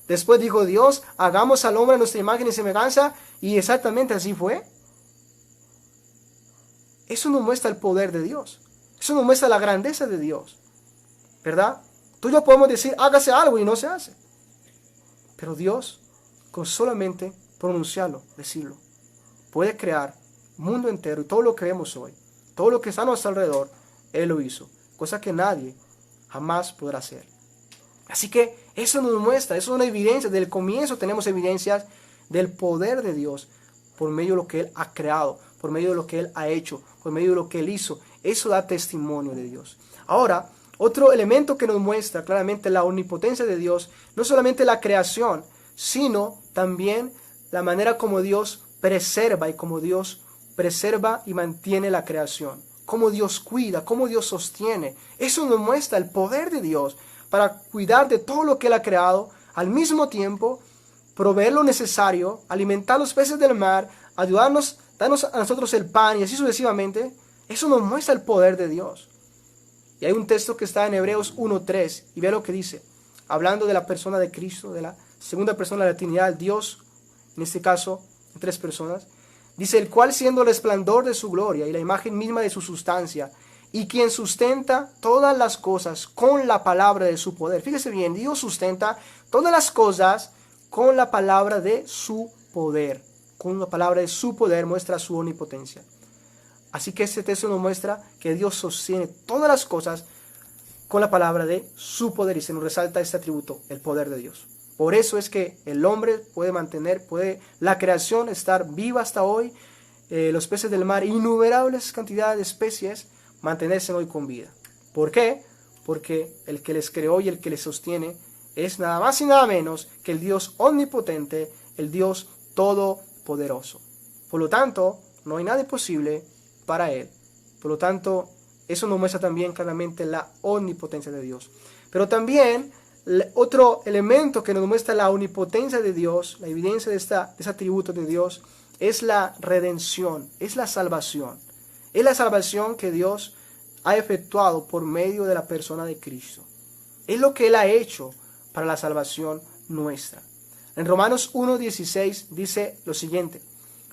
S2: Después dijo Dios, hagamos al hombre a nuestra imagen y semejanza, y exactamente así fue. Eso nos muestra el poder de Dios. Eso nos muestra la grandeza de Dios. ¿Verdad? Tú y yo podemos decir, hágase algo y no se hace. Pero Dios, con solamente pronunciarlo, decirlo, puede crear el mundo entero y todo lo que vemos hoy, todo lo que está a nuestro alrededor, Él lo hizo. Cosa que nadie jamás podrá hacer. Así que eso nos muestra, eso es una evidencia. Desde el comienzo tenemos evidencias del poder de Dios por medio de lo que Él ha creado, por medio de lo que Él ha hecho, por medio de lo que Él hizo. Eso da testimonio de Dios. Ahora, otro elemento que nos muestra claramente la omnipotencia de Dios, no solamente la creación, sino también la manera como Dios preserva y mantiene la creación. Cómo Dios cuida, cómo Dios sostiene. Eso nos muestra el poder de Dios para cuidar de todo lo que Él ha creado, al mismo tiempo proveer lo necesario, alimentar los peces del mar, ayudarnos, darnos a nosotros el pan y así sucesivamente. Eso nos muestra el poder de Dios. Y hay un texto que está en Hebreos 1:3 y ve lo que dice, hablando de la persona de Cristo, de la segunda persona de la Trinidad, Dios, en este caso, en tres personas. Dice, el cual siendo el resplandor de su gloria y la imagen misma de su sustancia, y quien sustenta todas las cosas con la palabra de su poder. Fíjese bien, Dios sustenta todas las cosas con la palabra de su poder. Con la palabra de su poder muestra su omnipotencia. Así que este texto nos muestra que Dios sostiene todas las cosas con la palabra de su poder, y se nos resalta este atributo, el poder de Dios. Por eso es que el hombre puede la creación estar viva hasta hoy, los peces del mar, innumerables cantidades de especies, mantenerse hoy con vida. ¿Por qué? Porque el que les creó y el que les sostiene es nada más y nada menos que el Dios omnipotente, el Dios todopoderoso. Por lo tanto, no hay nada imposible para Él. Por lo tanto, eso nos muestra también claramente la omnipotencia de Dios. Pero también otro elemento que nos muestra la omnipotencia de Dios, la evidencia de ese atributo de Dios, es la redención, es la salvación. Es la salvación que Dios ha efectuado por medio de la persona de Cristo. Es lo que Él ha hecho para la salvación nuestra. En Romanos 1:16 dice lo siguiente,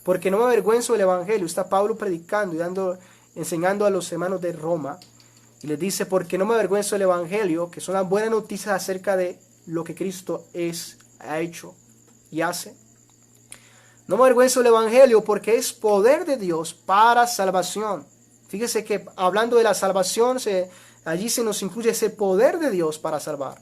S2: porque no me avergüenzo del Evangelio. Está Pablo predicando y enseñando a los hermanos de Roma, y les dice, porque no me avergüenzo del Evangelio, que son las buenas noticias acerca de lo que Cristo ha hecho y hace. No me avergüenzo del Evangelio porque es poder de Dios para salvación. Fíjese que hablando de la salvación, allí se nos incluye ese poder de Dios para salvar.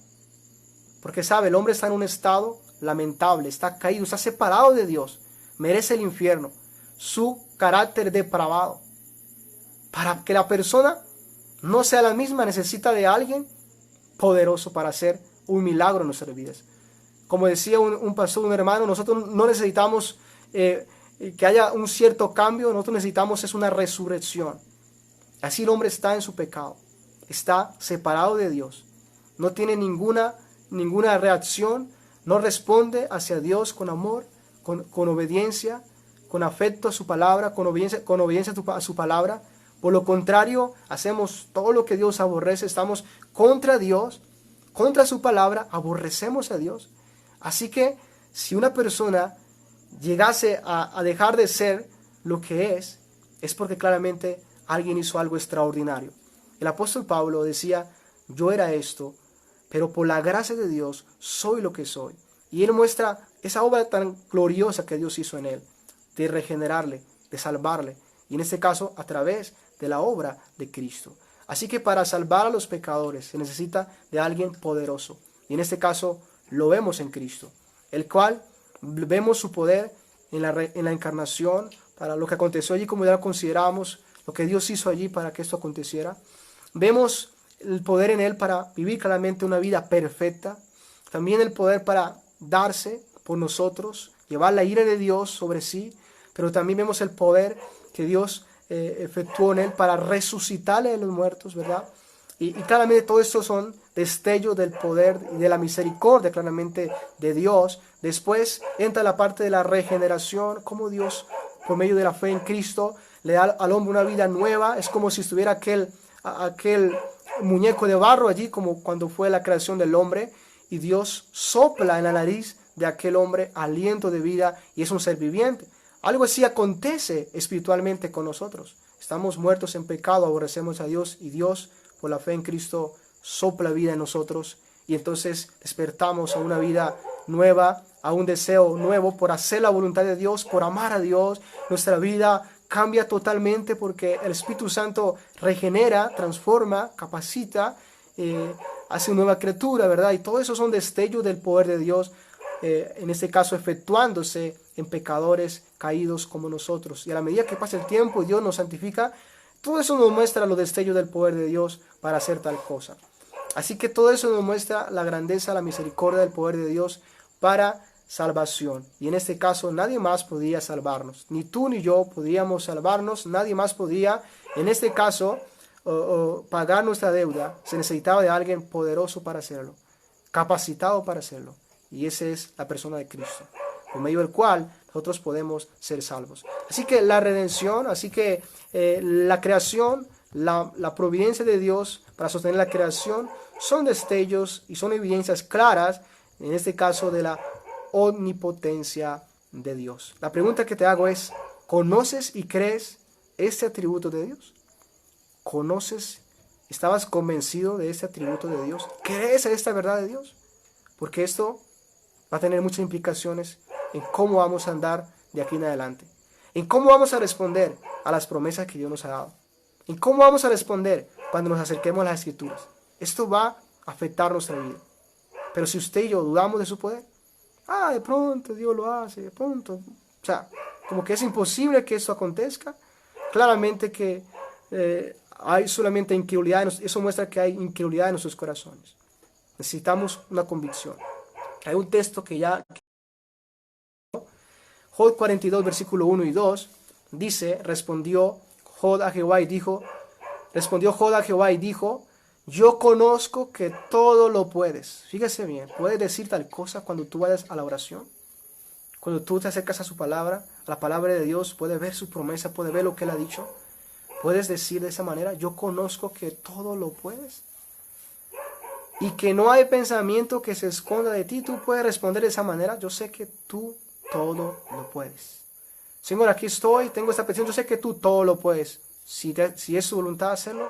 S2: Porque sabe, el hombre está en un estado lamentable, está caído, está separado de Dios, merece el infierno, su carácter depravado. Para que la persona no sea la misma, necesita de alguien poderoso para hacer un milagro en nuestras vidas. Como decía un pastor, un hermano, nosotros no necesitamos que haya un cierto cambio, nosotros necesitamos es una resurrección. Así el hombre está en su pecado, está separado de Dios, no tiene ninguna reacción, no responde hacia Dios con amor, con obediencia, con afecto a su palabra, con obediencia a su palabra. Por lo contrario, hacemos todo lo que Dios aborrece, estamos contra Dios, contra su palabra, aborrecemos a Dios. Así que si una persona llegase a dejar de ser lo que es porque claramente alguien hizo algo extraordinario. El apóstol Pablo decía, yo era esto, pero por la gracia de Dios soy lo que soy. Y él muestra esa obra tan gloriosa que Dios hizo en él, de regenerarle, de salvarle, y en este caso a través de la obra de Cristo. Así que para salvar a los pecadores se necesita de alguien poderoso, y en este caso lo vemos en Cristo. el cual vemos su poder en la encarnación, para lo que aconteció allí, como ya lo consideramos, lo que Dios hizo allí para que esto aconteciera. Vemos el poder en Él para vivir claramente una vida perfecta, también el poder para darse por nosotros, llevar la ira de Dios sobre sí, pero también vemos el poder que Dios efectuó en Él para resucitarle de los muertos, ¿verdad? Y claramente todo esto son destellos del poder y de la misericordia claramente de Dios. Después entra la parte de la regeneración, como Dios, por medio de la fe en Cristo, le da al hombre una vida nueva. Es como si estuviera aquel muñeco de barro allí, como cuando fue la creación del hombre, y Dios sopla en la nariz de aquel hombre aliento de vida y es un ser viviente. Algo así acontece espiritualmente con nosotros. Estamos muertos en pecado, aborrecemos a Dios y Dios, por la fe en Cristo, sopla vida en nosotros y entonces despertamos a una vida nueva, a un deseo nuevo por hacer la voluntad de Dios, por amar a Dios. Nuestra vida cambia totalmente porque el Espíritu Santo regenera, transforma, capacita, hace una nueva criatura, ¿verdad? Y todo eso son destellos del poder de Dios, en este caso efectuándose en pecadores caídos como nosotros. Y a la medida que pasa el tiempo y Dios nos santifica, todo eso nos muestra los destellos del poder de Dios para hacer tal cosa. Así que todo eso nos muestra la grandeza, la misericordia del poder de Dios para salvación. Y en este caso nadie más podía salvarnos. Ni tú ni yo podíamos salvarnos. Nadie más podía, en este caso, pagar nuestra deuda. Se necesitaba de alguien poderoso para hacerlo, capacitado para hacerlo. Y esa es la persona de Cristo, por medio del cual nosotros podemos ser salvos. Así que la redención, la creación, la providencia de Dios para sostener la creación son destellos y son evidencias claras, en este caso, de la omnipotencia de Dios. La pregunta que te hago es, ¿conoces y crees este atributo de Dios? ¿Conoces? ¿Estabas convencido de este atributo de Dios? ¿Crees en esta verdad de Dios? Porque esto va a tener muchas implicaciones en cómo vamos a andar de aquí en adelante, en cómo vamos a responder a las promesas que Dios nos ha dado, en cómo vamos a responder cuando nos acerquemos a las Escrituras. Esto va a afectar nuestra vida. Pero si usted y yo dudamos de su poder, de pronto Dios lo hace, de pronto, o sea, como que es imposible que esto acontezca, claramente que hay solamente incredulidad, eso muestra que hay incredulidad en nuestros corazones. Necesitamos una convicción. Hay un texto que ya, Job 42, versículo 1 y 2, dice, respondió Job a Jehová y dijo, yo conozco que todo lo puedes. Fíjese bien, puedes decir tal cosa cuando tú vayas a la oración. Cuando tú te acercas a su palabra, a la palabra de Dios, puedes ver su promesa, puedes ver lo que Él ha dicho. Puedes decir de esa manera, yo conozco que todo lo puedes. Y que no hay pensamiento que se esconda de ti. Tú puedes responder de esa manera, yo sé que tú todo lo puedes. Señor, aquí estoy, tengo esta petición, yo sé que tú todo lo puedes. Si es su voluntad hacerlo,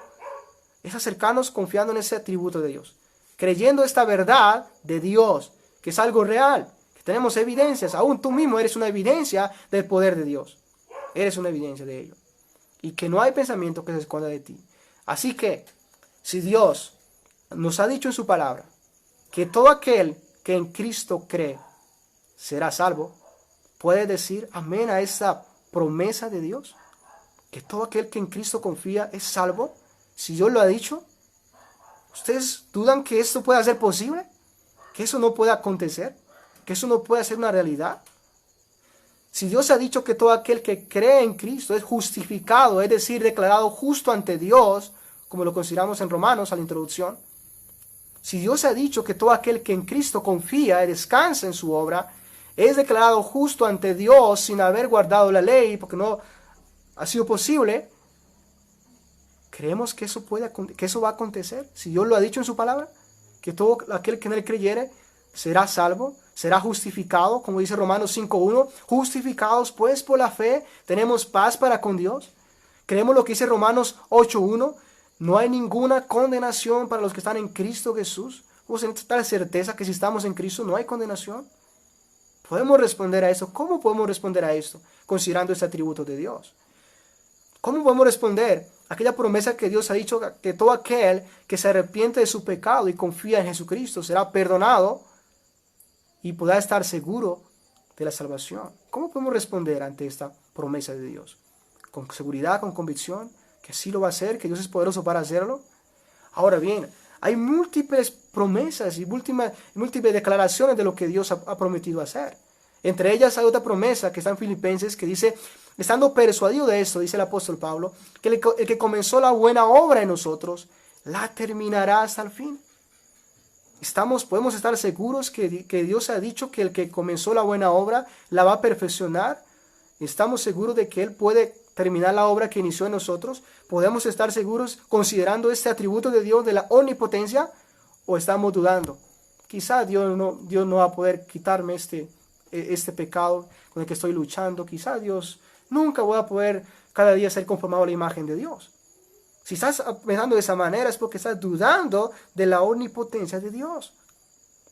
S2: es acercarnos confiando en ese atributo de Dios, creyendo esta verdad de Dios, que es algo real, que tenemos evidencias. Aún tú mismo eres una evidencia del poder de Dios, eres una evidencia de ello, y que no hay pensamiento que se esconda de ti. Así que, si Dios nos ha dicho en su palabra que todo aquel que en Cristo cree será salvo, ¿puede decir amén a esa promesa de Dios? Que todo aquel que en Cristo confía es salvo. Si Dios lo ha dicho, ¿ustedes dudan que esto pueda ser posible? ¿Que eso no pueda acontecer? ¿Que eso no pueda ser una realidad? Si Dios ha dicho que todo aquel que cree en Cristo es justificado, es decir, declarado justo ante Dios, como lo consideramos en Romanos a la introducción, si Dios ha dicho que todo aquel que en Cristo confía y descansa en su obra, es declarado justo ante Dios sin haber guardado la ley, porque no ha sido posible, ¿creemos que eso va a acontecer? Si Dios lo ha dicho en su palabra, que todo aquel que en él creyere será salvo, será justificado, como dice Romanos 5.1, justificados pues por la fe, tenemos paz para con Dios. Creemos lo que dice Romanos 8.1, no hay ninguna condenación para los que están en Cristo Jesús. Vamos a tener tal certeza que si estamos en Cristo no hay condenación. ¿Podemos responder a eso? ¿Cómo podemos responder a esto? Considerando este atributo de Dios. ¿Cómo podemos responder a aquella promesa que Dios ha dicho que todo aquel que se arrepiente de su pecado y confía en Jesucristo será perdonado y pueda estar seguro de la salvación. ¿Cómo podemos responder ante esta promesa de Dios? Con seguridad, con convicción, que sí lo va a hacer, que Dios es poderoso para hacerlo. Ahora bien, hay múltiples promesas y múltiples declaraciones de lo que Dios ha prometido hacer. Entre ellas hay otra promesa que está en Filipenses que dice, estando persuadido de esto, dice el apóstol Pablo, que el que comenzó la buena obra en nosotros, la terminará hasta el fin. Podemos estar seguros que Dios ha dicho que el que comenzó la buena obra la va a perfeccionar. Estamos seguros de que Él puede terminar la obra que inició en nosotros. ¿Podemos estar seguros considerando este atributo de Dios de la omnipotencia? ¿O estamos dudando? Quizá Dios no va a poder quitarme este pecado con el que estoy luchando. Quizá Dios nunca voy a poder cada día ser conformado a la imagen de Dios. Si estás pensando de esa manera es porque estás dudando de la omnipotencia de Dios.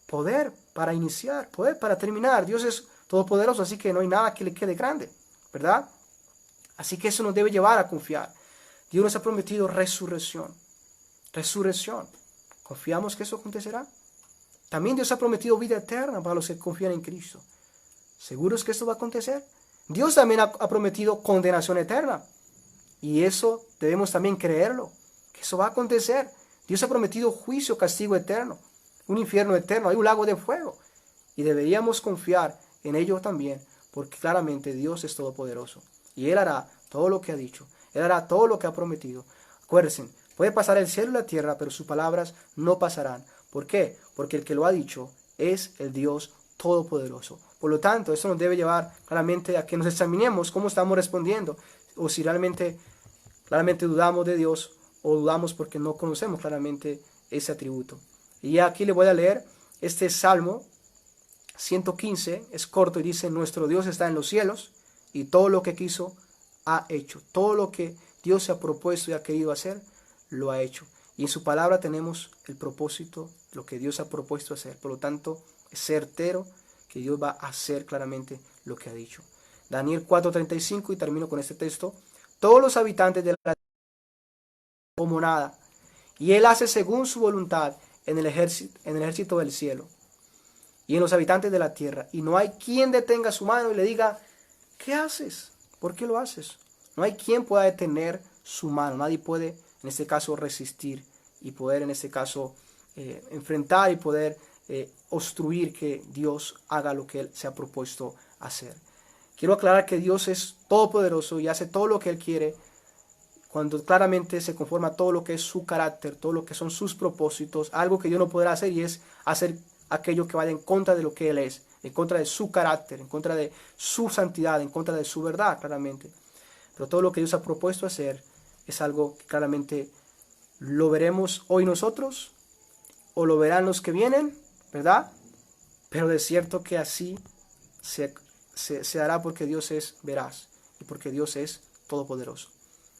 S2: Poder para iniciar, poder para terminar. Dios es todopoderoso, así que no hay nada que le quede grande, ¿verdad? Así que eso nos debe llevar a confiar. Dios nos ha prometido resurrección. Resurrección. ¿Confiamos que eso acontecerá? También Dios ha prometido vida eterna para los que confían en Cristo. ¿Seguros que esto va a acontecer? Dios también ha prometido condenación eterna. Y eso debemos también creerlo, que eso va a acontecer. Dios ha prometido juicio, castigo eterno, un infierno eterno, hay un lago de fuego. Y deberíamos confiar en ello también, porque claramente Dios es todopoderoso. Y Él hará todo lo que ha dicho, Él hará todo lo que ha prometido. Acuérdense, puede pasar el cielo y la tierra, pero sus palabras no pasarán. ¿Por qué? Porque el que lo ha dicho es el Dios todopoderoso. Por lo tanto, eso nos debe llevar claramente a que nos examinemos cómo estamos respondiendo, o si claramente dudamos de Dios, o dudamos porque no conocemos claramente ese atributo. Y aquí le voy a leer este Salmo 115, es corto y dice, nuestro Dios está en los cielos, y todo lo que quiso ha hecho. Todo lo que Dios se ha propuesto y ha querido hacer, lo ha hecho. Y en su palabra tenemos el propósito, lo que Dios ha propuesto hacer. Por lo tanto, es certero que Dios va a hacer claramente lo que ha dicho. Daniel 4:35, y termino con este texto. Todos los habitantes de la tierra como nada, y Él hace según su voluntad en el ejército del cielo y en los habitantes de la tierra. Y no hay quien detenga su mano y le diga, ¿qué haces? ¿Por qué lo haces? No hay quien pueda detener su mano. Nadie puede, en este caso, resistir y poder, en este caso, enfrentar y poder obstruir que Dios haga lo que Él se ha propuesto hacer. Quiero aclarar que Dios es todopoderoso y hace todo lo que Él quiere cuando claramente se conforma todo lo que es su carácter, todo lo que son sus propósitos. Algo que Dios no podrá hacer y es hacer aquello que vaya en contra de lo que Él es, en contra de su carácter, en contra de su santidad, en contra de su verdad, claramente. Pero todo lo que Dios ha propuesto hacer es algo que claramente lo veremos hoy nosotros o lo verán los que vienen, ¿verdad? Pero de cierto que así se hará porque Dios es veraz y porque Dios es todopoderoso.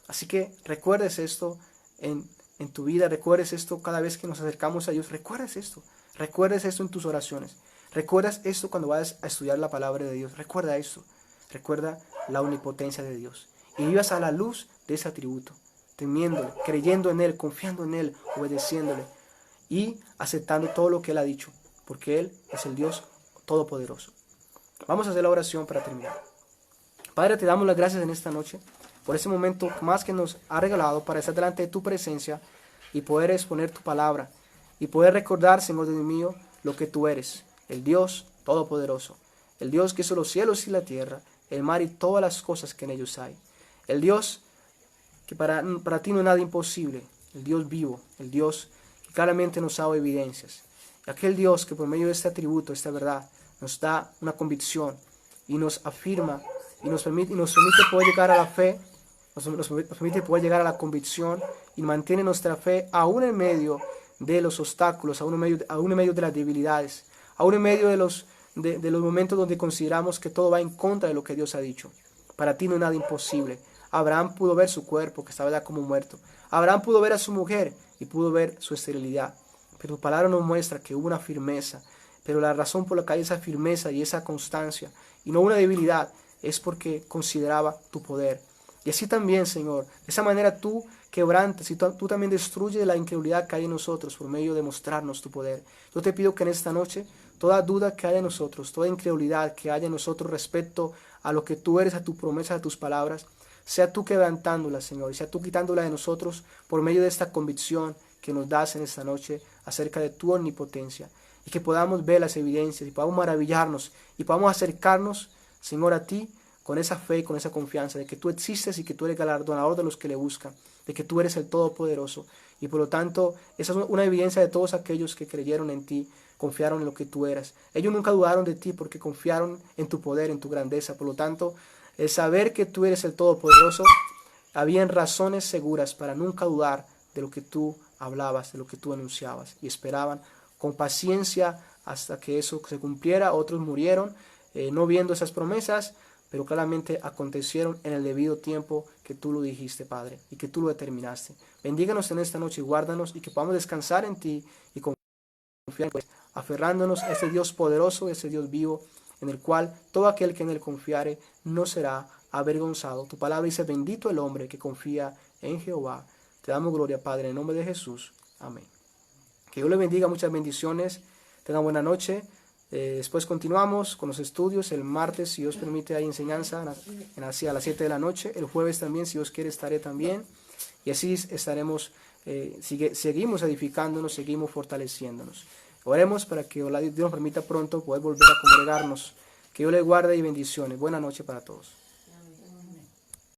S2: Así que recuerdes esto en tu vida, recuerdes esto cada vez que nos acercamos a Dios, recuerdes esto en tus oraciones, recuerdas esto cuando vayas a estudiar la palabra de Dios, recuerda esto, recuerda la omnipotencia de Dios y vivas a la luz de ese atributo, temiéndole, creyendo en Él, confiando en Él, obedeciéndole y aceptando todo lo que Él ha dicho, porque Él es el Dios todopoderoso. Vamos a hacer la oración para terminar. Padre, te damos las gracias en esta noche por ese momento más que nos ha regalado para estar delante de tu presencia y poder exponer tu palabra y poder recordar, Señor Dios mío, lo que tú eres, el Dios todopoderoso, el Dios que hizo los cielos y la tierra, el mar y todas las cosas que en ellos hay, el Dios que para ti no hay nada imposible, el Dios vivo, el Dios que claramente nos ha dado evidencias, aquel Dios que por medio de este atributo, esta verdad, nos da una convicción y nos afirma y nos permite poder llegar a la fe, nos permite poder llegar a la convicción y mantiene nuestra fe aún en medio de los obstáculos, aún en medio de las debilidades, aún en medio de los momentos donde consideramos que todo va en contra de lo que Dios ha dicho. Para ti no hay nada imposible. Abraham pudo ver su cuerpo, que estaba ya como muerto. Abraham pudo ver a su mujer y pudo ver su esterilidad. Pero tu palabra nos muestra que hubo una firmeza. Pero la razón por la que hay esa firmeza y esa constancia, y no una debilidad, es porque consideraba tu poder. Y así también, Señor, de esa manera tú quebrantas y tú también destruyes la incredulidad que hay en nosotros por medio de mostrarnos tu poder. Yo te pido que en esta noche toda duda que haya en nosotros, toda incredulidad que haya en nosotros respecto a lo que tú eres, a tu promesa, a tus palabras, sea tú quebrantándola, Señor, y sea tú quitándola de nosotros por medio de esta convicción que nos das en esta noche acerca de tu omnipotencia, y que podamos ver las evidencias y podamos maravillarnos y podamos acercarnos, Señor, a ti con esa fe y con esa confianza de que tú existes y que tú eres galardonador de los que le buscan, de que tú eres el Todopoderoso. Y por lo tanto, esa es una evidencia de todos aquellos que creyeron en ti, confiaron en lo que tú eras. Ellos nunca dudaron de ti porque confiaron en tu poder, en tu grandeza. Por lo tanto, el saber que tú eres el Todopoderoso, habían razones seguras para nunca dudar de lo que tú hablabas, de lo que tú anunciabas. Y esperaban con paciencia hasta que eso se cumpliera. Otros murieron no viendo esas promesas, pero claramente acontecieron en el debido tiempo que tú lo dijiste, Padre, y que tú lo determinaste. Bendíganos en esta noche y guárdanos, y que podamos descansar en ti y confiar, pues, aferrándonos a ese Dios poderoso, ese Dios vivo, en el cual todo aquel que en él confiare no será avergonzado. Tu palabra dice, bendito el hombre que confía en Jehová. Te damos gloria, Padre, en el nombre de Jesús. Amén. Que Dios le bendiga, muchas bendiciones. Tengan buena noche. Después continuamos con los estudios. El martes, si Dios permite, hay enseñanza hacia las 7 de la noche. El jueves también, si Dios quiere, estaré también. Y así estaremos, seguimos edificándonos, seguimos fortaleciéndonos. Oremos para que Dios nos permita pronto poder volver a congregarnos. Que Dios le guarde y bendiciones. Buena noche para todos.